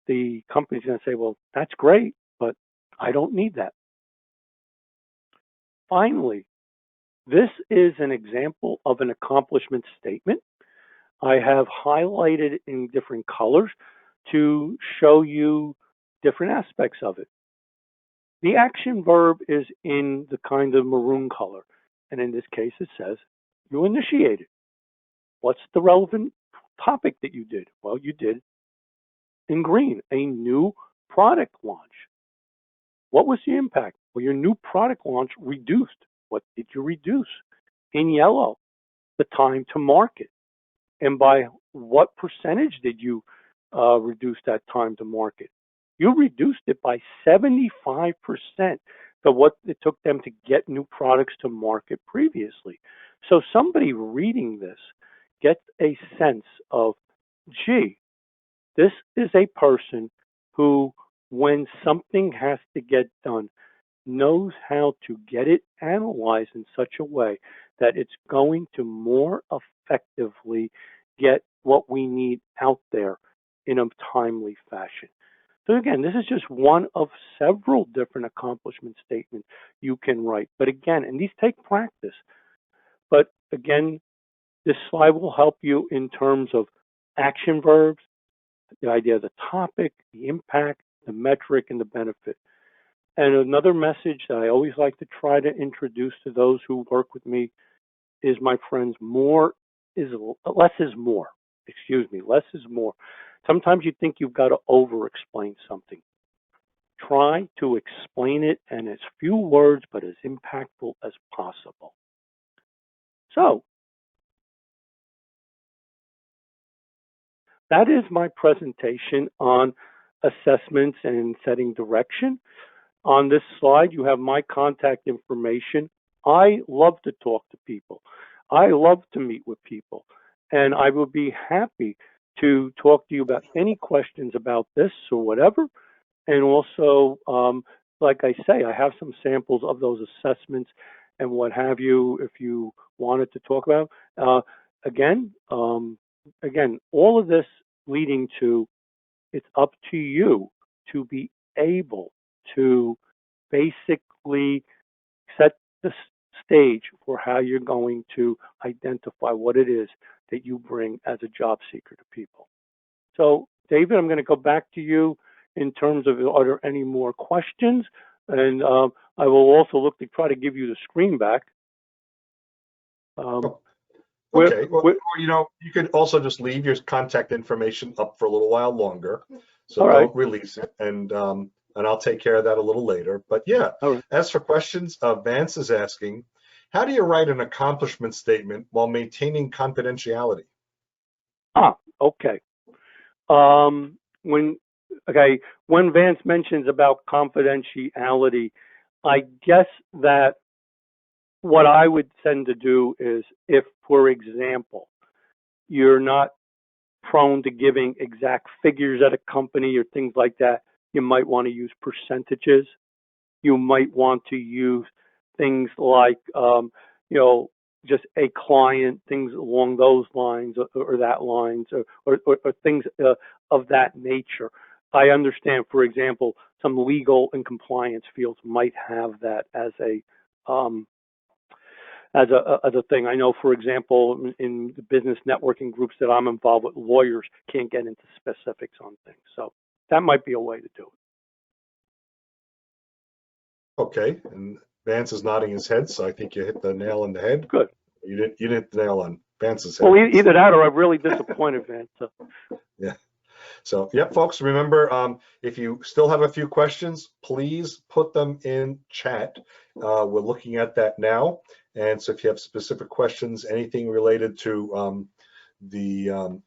the company's going to say, well, that's great, but I don't need that. Finally, this is an example of an accomplishment statement. I have highlighted in different colors to show you different aspects of it. The action verb is in the kind of maroon color, and in this case it says you initiated. What's the relevant topic that you did? Well, you did in green, a new product launch. What was the impact? Well, your new product launch reduced. What did you reduce? In yellow, the time to market. And by what percentage did you reduce that time to market? You reduced it by 75% of what it took them to get new products to market previously. So somebody reading this gets a sense of, gee, this is a person who, when something has to get done, knows how to get it analyzed in such a way that it's going to more effectively get what we need out there in a timely fashion. So again, this is just one of several different accomplishment statements you can write. But again, and these take practice. But again, this slide will help you in terms of action verbs, the idea of the topic, the impact, the metric, and the benefit. And another message that I always like to try to introduce to those who work with me is, my friends, less is more. Excuse me, less is more. Sometimes you think you've got to over-explain something. try to explain it in as few words but as impactful as possible. So, that is my presentation on assessments and setting direction. On this slide, you have my contact information. I love to talk to people. I love to meet with people. And I would be happy to talk to you about any questions about this or whatever. And also, like I say, I have some samples of those assessments and what have you if you wanted to talk about. Again, all of this leading to, it's up to you to be able to basically set the stage for how you're going to identify what it is that you bring as a job seeker to people. So, David, I'm going to go back to you in terms of, are there any more questions? And I will also look to try to give you the screen back. Okay, well, you know, you could also just leave your contact information up for a little while longer. So don't release it, and I'll take care of that a little later. But yeah, as for questions, Vance is asking, how do you write an accomplishment statement while maintaining confidentiality? Okay. When Vance mentions about confidentiality, I guess that what I would tend to do is, if, for example, you're not prone to giving exact figures at a company or things like that, you might want to use percentages. You might want to use things like, just a client, things along those lines or that lines or things of that nature. I understand, for example, some legal and compliance fields might have that as a thing. I know, for example, in the business networking groups that I'm involved with, lawyers can't get into specifics on things. So that might be a way to do it. Okay, and Vance is nodding his head, so I think you hit the nail on the head. Good. You didn't hit the nail on Vance's head. Well, either that or I'm really disappointed, Vance. So. Yeah. So, yep, folks, remember, if you still have a few questions, please put them in chat. We're looking at that now. And so if you have specific questions, anything related to the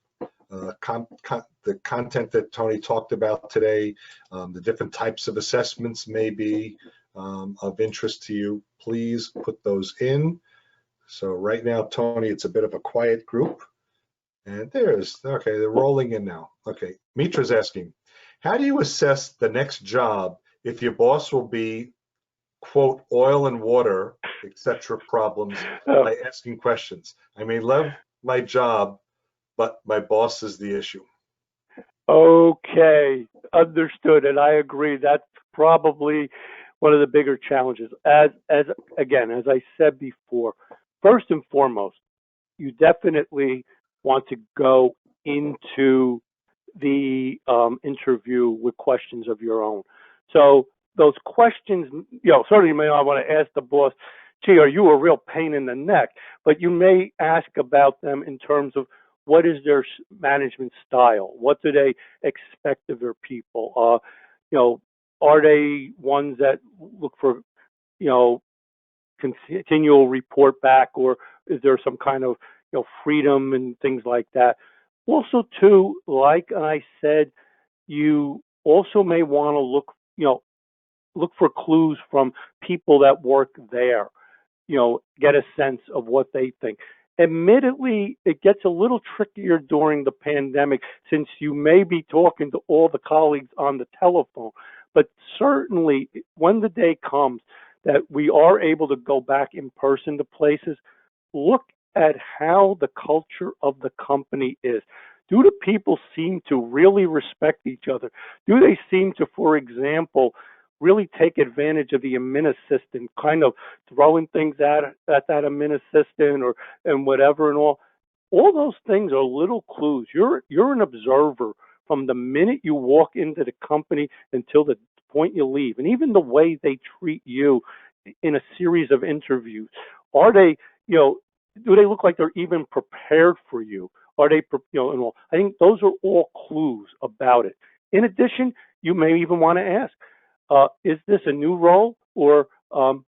content that Tony talked about today, the different types of assessments may be of interest to you, please put those in. So right now, Tony, it's a bit of a quiet group. And okay, they're rolling in now. Okay, Mitra's asking, how do you assess the next job if your boss will be, quote, oil and water, etc. problems by asking questions? I may love my job, but my boss is the issue. Okay, understood, and I agree. That's probably one of the bigger challenges. As I said before, first and foremost, you definitely want to go into the interview with questions of your own. So those questions, certainly you may not want to ask the boss, gee, are you a real pain in the neck? But you may ask about them in terms of, what is their management style? What do they expect of their people? Are they ones that look for, continual report back, or is there some kind of, freedom and things like that? Also, too, like I said, you also may want to look for clues from people that work there. Get a sense of what they think. Admittedly, it gets a little trickier during the pandemic since you may be talking to all the colleagues on the telephone. But certainly, when the day comes that we are able to go back in person to places, look at how the culture of the company is. Do the people seem to really respect each other? Do they seem to, for example, really take advantage of the admin assistant, kind of throwing things at that admin assistant and whatever and all? All those things are little clues. You're an observer from the minute you walk into the company until the point you leave, and even the way they treat you in a series of interviews. Are they, do they look like they're even prepared for you? Are they, and all? I think those are all clues about it. In addition, you may even want to ask, is this a new role, or am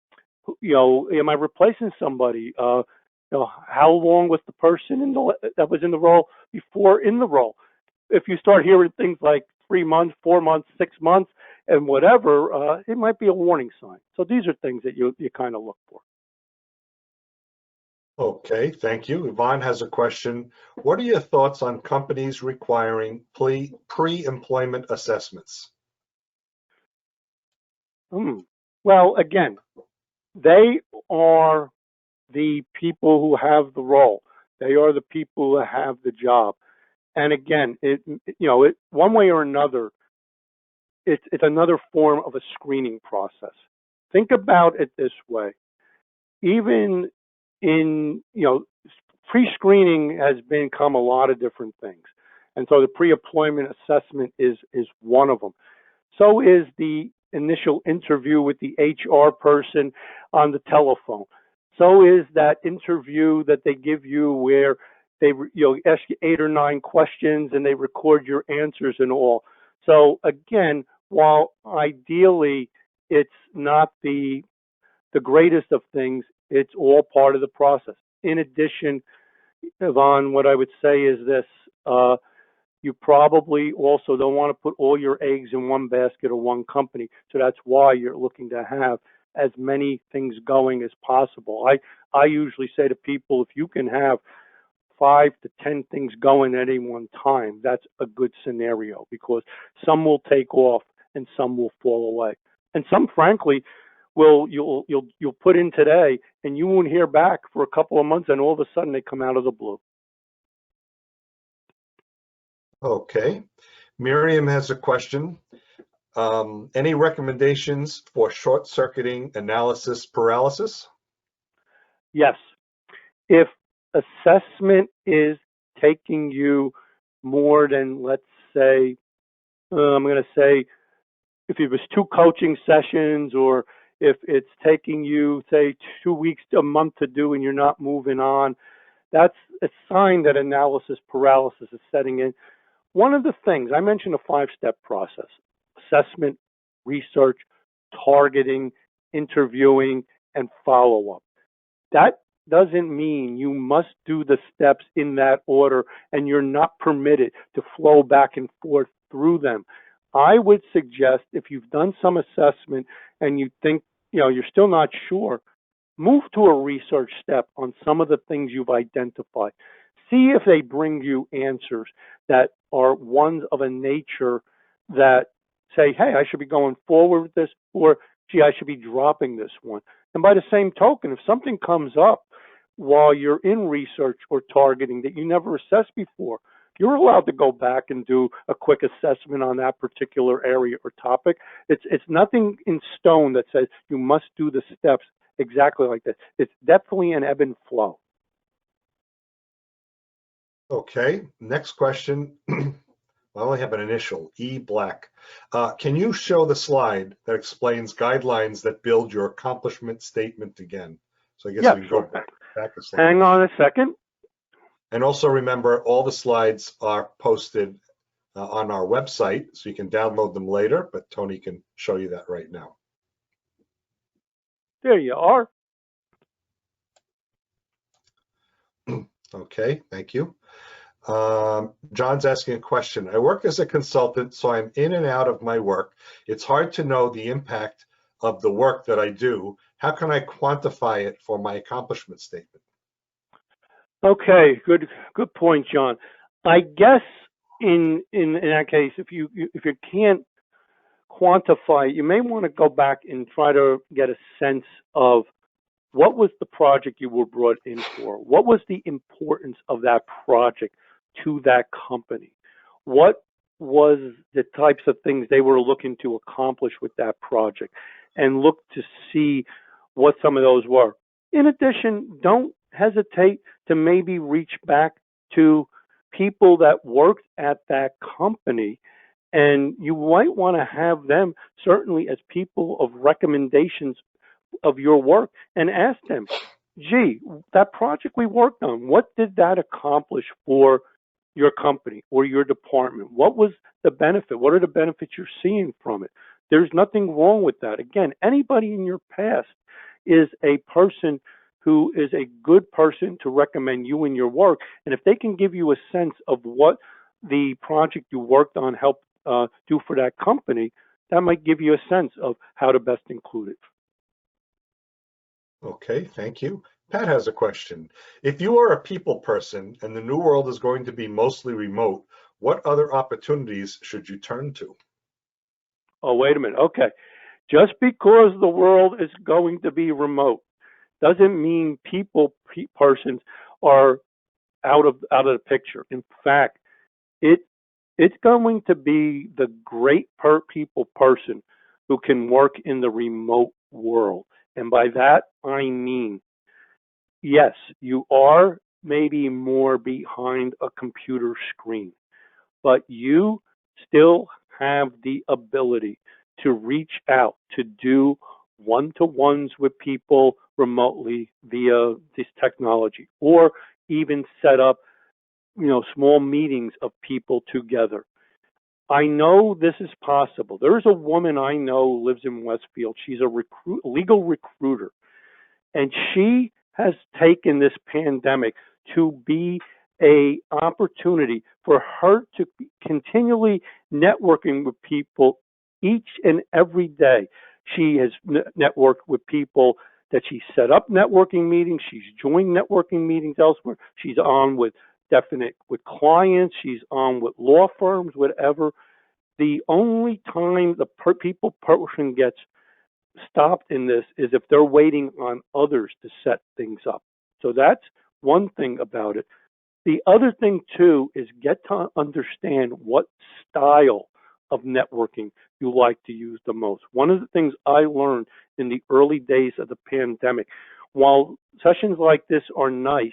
I replacing somebody? How long was the person that was in the role before in the role? If you start hearing things like 3 months, 4 months, 6 months, and whatever, it might be a warning sign. So these are things that you kind of look for. Okay, thank you. Yvonne has a question. What are your thoughts on companies requiring pre-employment assessments? Well, again, they are the people who have the role. They are the people who have the job. And again, one way or another, it's another form of a screening process. Think about it this way. Even in, pre-screening has become a lot of different things. And so the pre-employment assessment is one of them. So is the initial interview with the HR person on the telephone. So is that interview that they give you where they ask you 8 or 9 questions and they record your answers and all. So again, while ideally it's not the greatest of things, it's all part of the process. In addition, Yvonne, what I would say is this, you probably also don't want to put all your eggs in one basket or one company. So that's why you're looking to have as many things going as possible. I usually say to people, if you can have 5 to 10 things going at any one time, that's a good scenario, because some will take off and some will fall away. And some, frankly, you'll put in today and you won't hear back for a couple of months, and all of a sudden they come out of the blue. Okay. Miriam has a question. Any recommendations for short-circuiting analysis paralysis? Yes. If assessment is taking you more than, let's say, I'm going to say, if it was 2 coaching sessions, or if it's taking you, say, 2 weeks to a month to do and you're not moving on, that's a sign that analysis paralysis is setting in. One of the things, I mentioned a 5-step process: assessment, research, targeting, interviewing, and follow-up. That doesn't mean you must do the steps in that order and you're not permitted to flow back and forth through them. I would suggest, if you've done some assessment and you think, you're still not sure, move to a research step on some of the things you've identified. See if they bring you answers that are ones of a nature that say, hey, I should be going forward with this, or gee, I should be dropping this one. And by the same token, if something comes up while you're in research or targeting that you never assessed before, you're allowed to go back and do a quick assessment on that particular area or topic. It's nothing in stone that says you must do the steps exactly like this. It's definitely an ebb and flow. Okay, next question. I only have an initial, E Black. Can you show the slide that explains guidelines that build your accomplishment statement again? So I guess we can go back a slide. Hang on a second. And also remember, all the slides are posted on our website, so you can download them later, but Tony can show you that right now. There you are. Okay, thank you. John's asking a question. I work as a consultant, so I'm in and out of my work. It's hard to know the impact of the work that I do. How can I quantify it for my accomplishment statement? Okay, good point, John. I guess in that case, if you can't quantify, you may want to go back and try to get a sense of what was the project you were brought in for? What was the importance of that project to that company? What was the types of things they were looking to accomplish with that project? And look to see what some of those were. In addition, don't hesitate to maybe reach back to people that worked at that company, and you might want to have them certainly as people of recommendations of your work, and ask them, gee, that project we worked on, what did that accomplish for your company or your department? What was the benefit? What are the benefits you're seeing from it? There's nothing wrong with that. Again, anybody in your past is a person who is a good person to recommend you in your work. And if they can give you a sense of what the project you worked on helped do for that company, that might give you a sense of how to best include it. Okay, thank you. Pat has a question. If you are a people person and the new world is going to be mostly remote, what other opportunities should you turn to? Oh, wait a minute. Okay. Just because the world is going to be remote doesn't mean persons are out of the picture. In fact, it's going to be the great people person who can work in the remote world. And by that, I mean, yes, you are maybe more behind a computer screen, but you still have the ability to reach out, to do one-to-ones with people remotely via this technology, or even set up, small meetings of people together. I know this is possible. There's a woman I know who lives in Westfield. She's a legal recruiter, and she has taken this pandemic to be a opportunity for her to be continually networking with people each and every day. She has networked with people that she set up networking meetings. She's joined networking meetings elsewhere. She's on with clients. She's on with law firms, whatever. The only time the people person gets stopped in this is if they're waiting on others to set things up. So that's one thing about it. The other thing too is get to understand what style of networking you like to use the most. One of the things I learned in the early days of the pandemic, while sessions like this are nice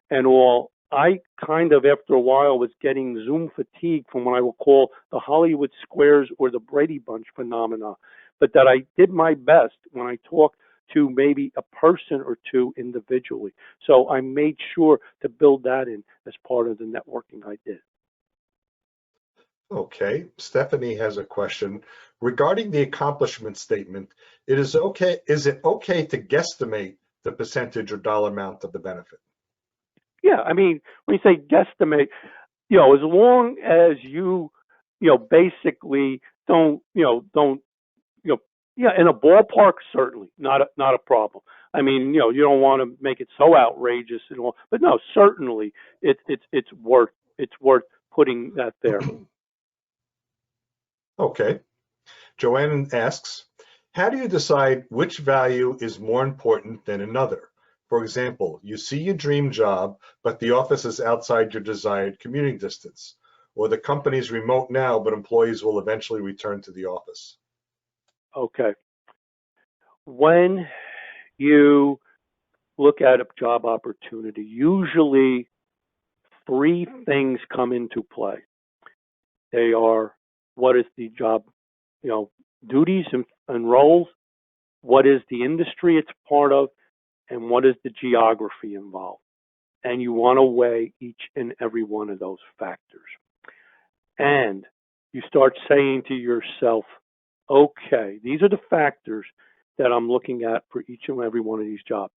and all, I kind of, after a while, was getting Zoom fatigue from what I will call the Hollywood Squares or the Brady Bunch phenomena, but that I did my best when I talked to maybe a person or two individually. So I made sure to build that in as part of the networking I did. Okay, Stephanie has a question. Regarding the accomplishment statement, is it okay to guesstimate the percentage or dollar amount of the benefit? Yeah, I mean, when you say guesstimate, as long as you, basically don't, yeah, in a ballpark, certainly not a problem. I mean, you don't want to make it so outrageous and all, but no, certainly it's worth putting that there. Okay. Joanne asks, how do you decide which value is more important than another? For example, you see your dream job, but the office is outside your desired commuting distance, or the company's remote now, but employees will eventually return to the office. Okay. When you look at a job opportunity, usually three things come into play. They are, what is the job, duties and roles, what is the industry it's part of, and what is the geography involved. And you want to weigh each and every one of those factors. And you start saying to yourself, okay, these are the factors that I'm looking at for each and every one of these jobs.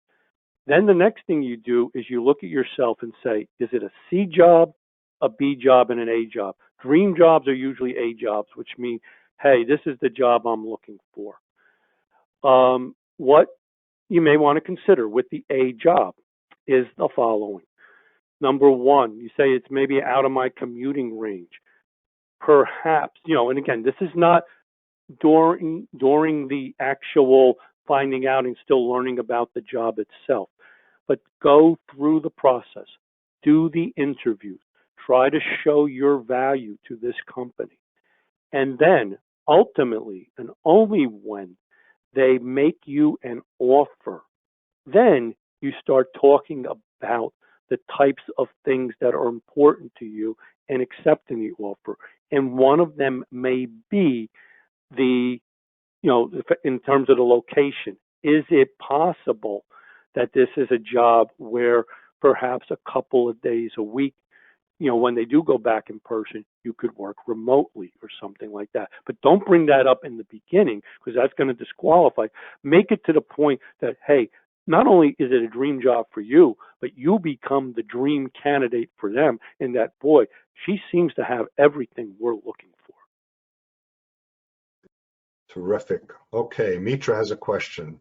Then the next thing you do is you look at yourself and say, is it a C job, a B job, and an A job? Dream jobs are usually A jobs, which mean, hey, this is the job I'm looking for. What you may want to consider with the A job is the following. Number one, you say it's maybe out of my commuting range. Perhaps, and again, this is not during the actual finding out and still learning about the job itself, but go through the process, do the interviews, try to show your value to this company. And then ultimately, and only when they make you an offer, then you start talking about the types of things that are important to you and accepting the offer. And one of them may be in terms of the location. Is it possible that this is a job where perhaps a couple of days a week when they do go back in person, you could work remotely or something like that. But don't bring that up in the beginning, because that's going to disqualify. Make it to the point that, hey, not only is it a dream job for you, but you become the dream candidate for them, in that, boy, she seems to have everything we're looking for. Terrific. Okay, Mitra has a question.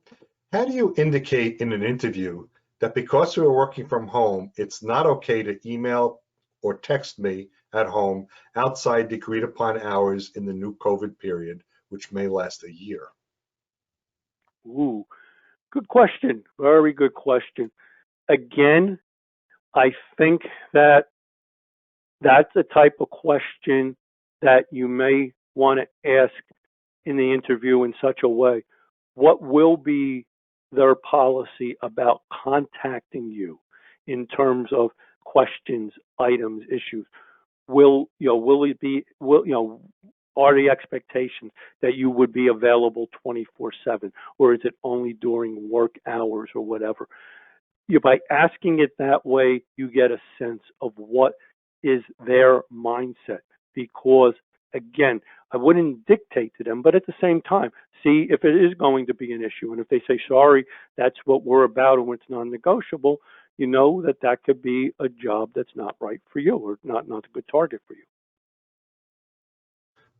How do you indicate in an interview that because we are working from home, it's not okay to email or text me at home outside the agreed upon hours in the new COVID period, which may last a year? Ooh, good question. Very good question. Again, I think that that's a type of question that you may want to ask in the interview in such a way. What will be their policy about contacting you in terms of questions, items, issues? Will it be, are the expectations that you would be available 24/7, or is it only during work hours or whatever? By asking it that way, you get a sense of what is their mindset, because again, I wouldn't dictate to them, but at the same time, see if it is going to be an issue. And if they say, sorry, that's what we're about and it's non-negotiable, you know that could be a job that's not right for you, or not a good target for you.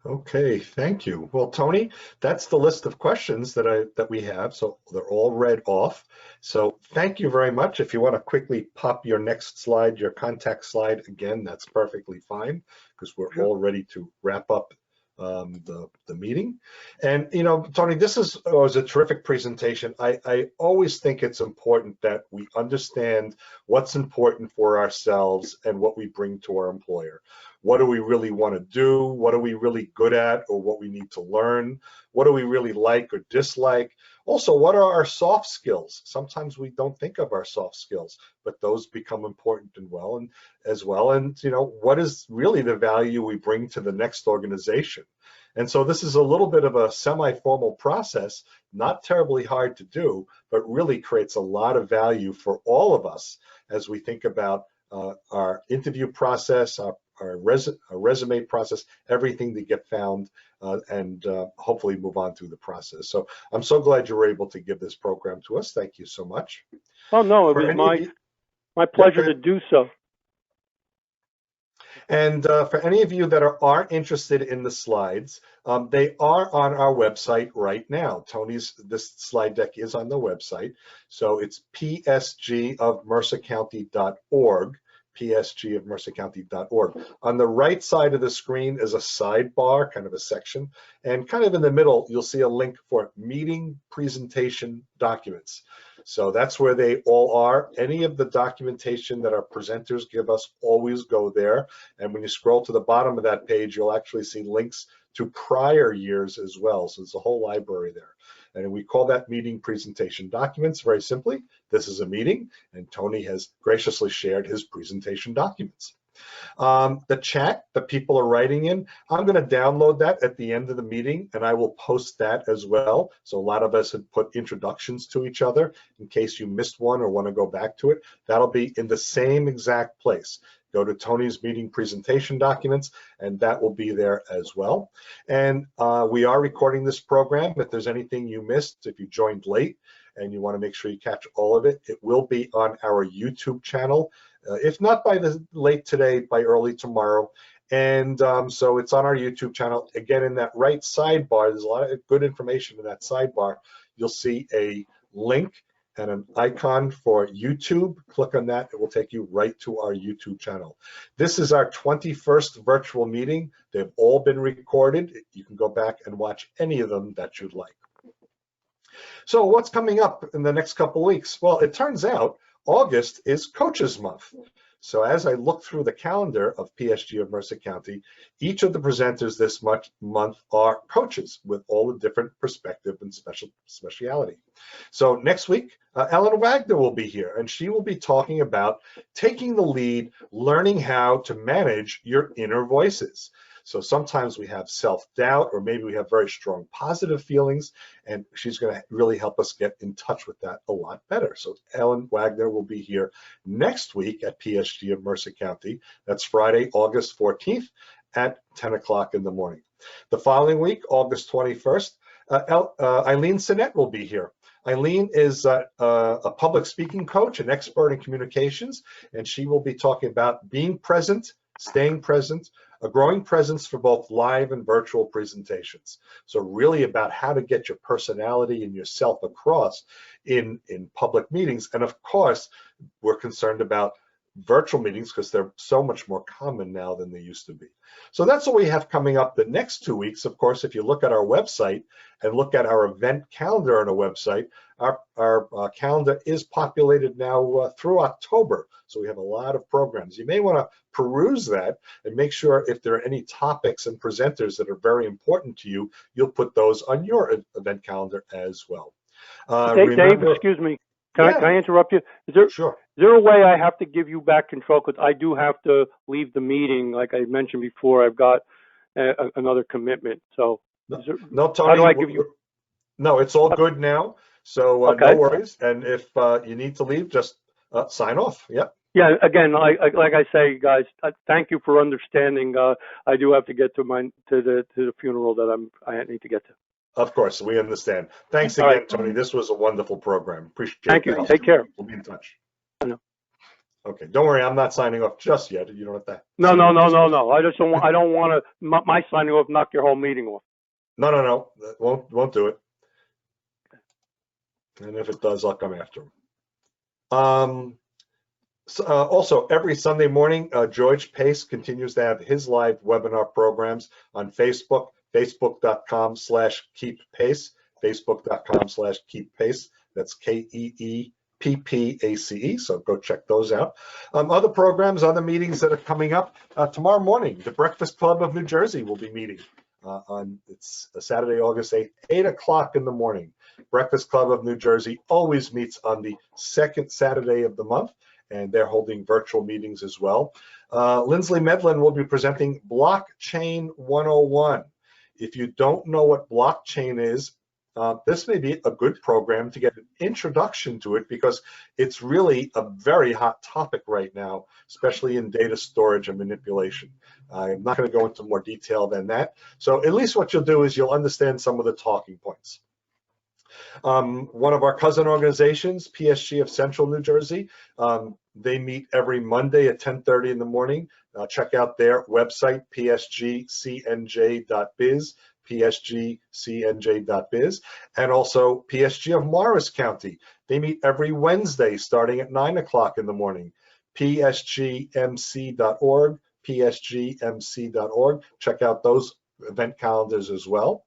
Okay, thank you. Well, Tony, that's the list of questions that we have. So they're all read off. So thank you very much. If you want to quickly pop your next slide, your contact slide again, that's perfectly fine, because we're all ready to wrap up the meeting. And Tony, this was a terrific presentation. I always think it's important that we understand what's important for ourselves and what we bring to our employer. What do we really want to do? What are we really good at, or what we need to learn? What do we really like or dislike? Also, what are our soft skills? Sometimes we don't think of our soft skills, but those become important as well. And what is really the value we bring to the next organization? And so this is a little bit of a semi-formal process, not terribly hard to do, but really creates a lot of value for all of us as we think about our interview process, our resume process, everything to get found and hopefully move on through the process. So I'm so glad you were able to give this program to us. Thank you so much. Oh, no, it was my pleasure to do so. And for any of you that are interested in the slides, they are on our website right now. This slide deck is on the website. So it's psgofmercercounty.org. psgofmercercounty.org. On the right side of the screen is a sidebar, kind of a section, and kind of in the middle, you'll see a link for meeting presentation documents. So that's where they all are. Any of the documentation that our presenters give us, always go there. And when you scroll to the bottom of that page, you'll actually see links to prior years as well. So there's a whole library there. And we call that meeting presentation documents. Very simply, this is a meeting, and Tony has graciously shared his presentation documents. The chat that people are writing in, I'm going to download that at the end of the meeting, and I will post that as well. So a lot of us had put introductions to each other in case you missed one or want to go back to it. That'll be in the same exact place. Go to Tony's meeting presentation documents, and that will be there as well. And we are recording this program. If there's anything you missed, if you joined late and you want to make sure you catch all of it, it will be on our YouTube channel. If not by late today, by early tomorrow. And so it's on our YouTube channel. Again, in that right sidebar, there's a lot of good information in that sidebar. You'll see a link and an icon for YouTube. Click on that, it will take you right to our YouTube channel. This is our 21st virtual meeting. They've all been recorded. You can go back and watch any of them that you'd like. So what's coming up in the next couple weeks? Well, it turns out August is Coaches Month. So as I look through the calendar of PSG of Mercer County, each of the presenters this month are coaches with all the different perspective and speciality. So next week, Ellen Wagner will be here, and she will be talking about taking the lead, learning how to manage your inner voices. So sometimes we have self-doubt, or maybe we have very strong positive feelings, and she's going to really help us get in touch with that a lot better. So Ellen Wagner will be here next week at PSG of Mercer County. That's Friday, August 14th at 10 o'clock in the morning. The following week, August 21st, Eileen Sinnett will be here. Eileen is a public speaking coach, an expert in communications, and she will be talking about being present, staying present, a growing presence for both live and virtual presentations. So really about how to get your personality and yourself across in public meetings. And of course, we're concerned about virtual meetings because they're so much more common now than they used to be. So that's what we have coming up the next 2 weeks. Of course, if you look at our website and look at our event calendar on our website, our calendar is populated now through October. So we have a lot of programs. You may want to peruse that and make sure if there are any topics and presenters that are very important to you, you'll put those on your event calendar as well. Dave, excuse me. Can I interrupt you? Sure. Is there a way I have to give you back control? Because I do have to leave the meeting. Like I mentioned before, I've got another commitment. So no, Tony, how do I give you? No, it's all good now. So okay. No worries. And if you need to leave, just sign off. Yep. Yeah. Again, like I say, guys, thank you for understanding. I do have to get to the funeral that I need to get to. Of course, we understand. Thanks again, right, Tony. This was a wonderful program. Appreciate it. Thank you. Take care. We'll be in touch. I know. Okay, don't worry. I'm not signing off just yet. You know what that? No. I just don't want. I don't want to. My signing off knock your whole meeting off. No. That won't do it. And if it does, I'll come after him. Also, every Sunday morning, George Pace continues to have his live webinar programs on Facebook. Facebook.com/keeppace, Facebook.com/keeppace. That's KEEPPACE. So go check those out. Other programs, other meetings that are coming up tomorrow morning. The Breakfast Club of New Jersey will be meeting it's Saturday, August 8th, 8 o'clock in the morning. Breakfast Club of New Jersey always meets on the second Saturday of the month, and they're holding virtual meetings as well. Lindsley Medlin will be presenting Blockchain 101. If you don't know what blockchain is, this may be a good program to get an introduction to it because it's really a very hot topic right now, especially in data storage and manipulation. I'm not going to go into more detail than that. So at least what you'll do is you'll understand some of the talking points. One of our cousin organizations, PSG of Central New Jersey, they meet every Monday at 10:30 in the morning. Check out their website, psgcnj.biz, psgcnj.biz, and also PSG of Morris County. They meet every Wednesday starting at 9 o'clock in the morning. psgmc.org, psgmc.org. Check out those event calendars as well.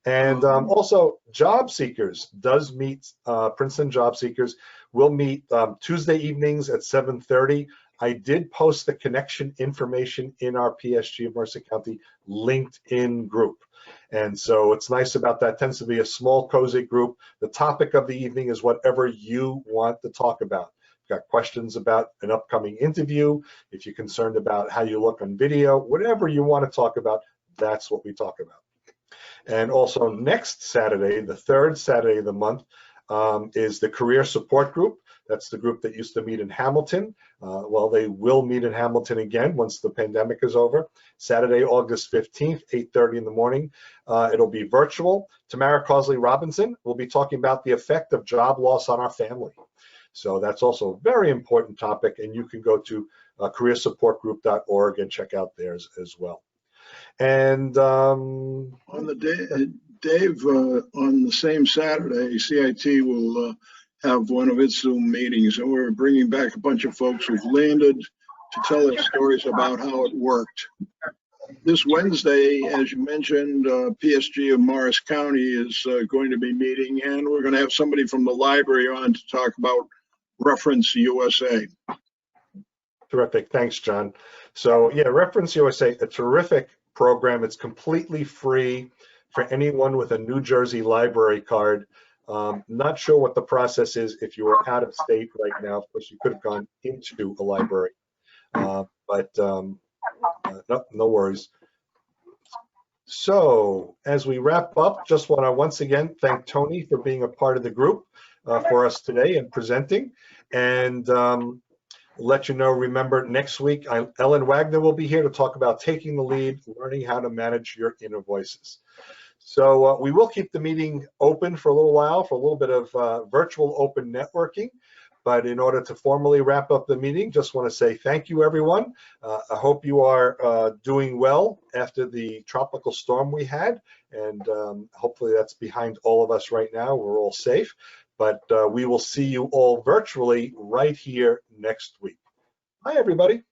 And also, Job Seekers does meet, Princeton Job Seekers will meet Tuesday evenings at 7:30. I did post the connection information in our PSG of Mercer County LinkedIn group. And so it's nice about that. It tends to be a small, cozy group. The topic of the evening is whatever you want to talk about. If you've got questions about an upcoming interview, if you're concerned about how you look on video, whatever you want to talk about, that's what we talk about. And also next Saturday, the third Saturday of the month, is the Career Support Group. That's the group that used to meet in Hamilton. Well, they will meet in Hamilton again once the pandemic is over. Saturday, August 15th, 8:30 in the morning. It'll be virtual. Tamara Causey Robinson will be talking about the effect of job loss on our family. So that's also a very important topic, and you can go to careersupportgroup.org and check out theirs as well. And on the day, Dave, on the same Saturday, CIT will have one of its Zoom meetings, and we're bringing back a bunch of folks who've landed to tell their stories about how it worked. This Wednesday, as you mentioned, PSG of Morris County is going to be meeting, and we're going to have somebody from the library on to talk about Reference USA. Terrific. Thanks, John. So yeah, Reference USA, a terrific program. It's completely free for anyone with a New Jersey library card. Not sure what the process is if you were out of state right now. Of course, you could have gone into a library, but no worries. So as we wrap up, just want to once again thank Tony for being a part of the group for us today and presenting. And let you know, remember, next week, Ellen Wagner will be here to talk about taking the lead, learning how to manage your inner voices. So we will keep the meeting open for a little while, for a little bit of virtual open networking. But in order to formally wrap up the meeting, just want to say thank you, everyone. I hope you are doing well after the tropical storm we had. And hopefully that's behind all of us right now. We're all safe. But we will see you all virtually right here next week. Bye, everybody.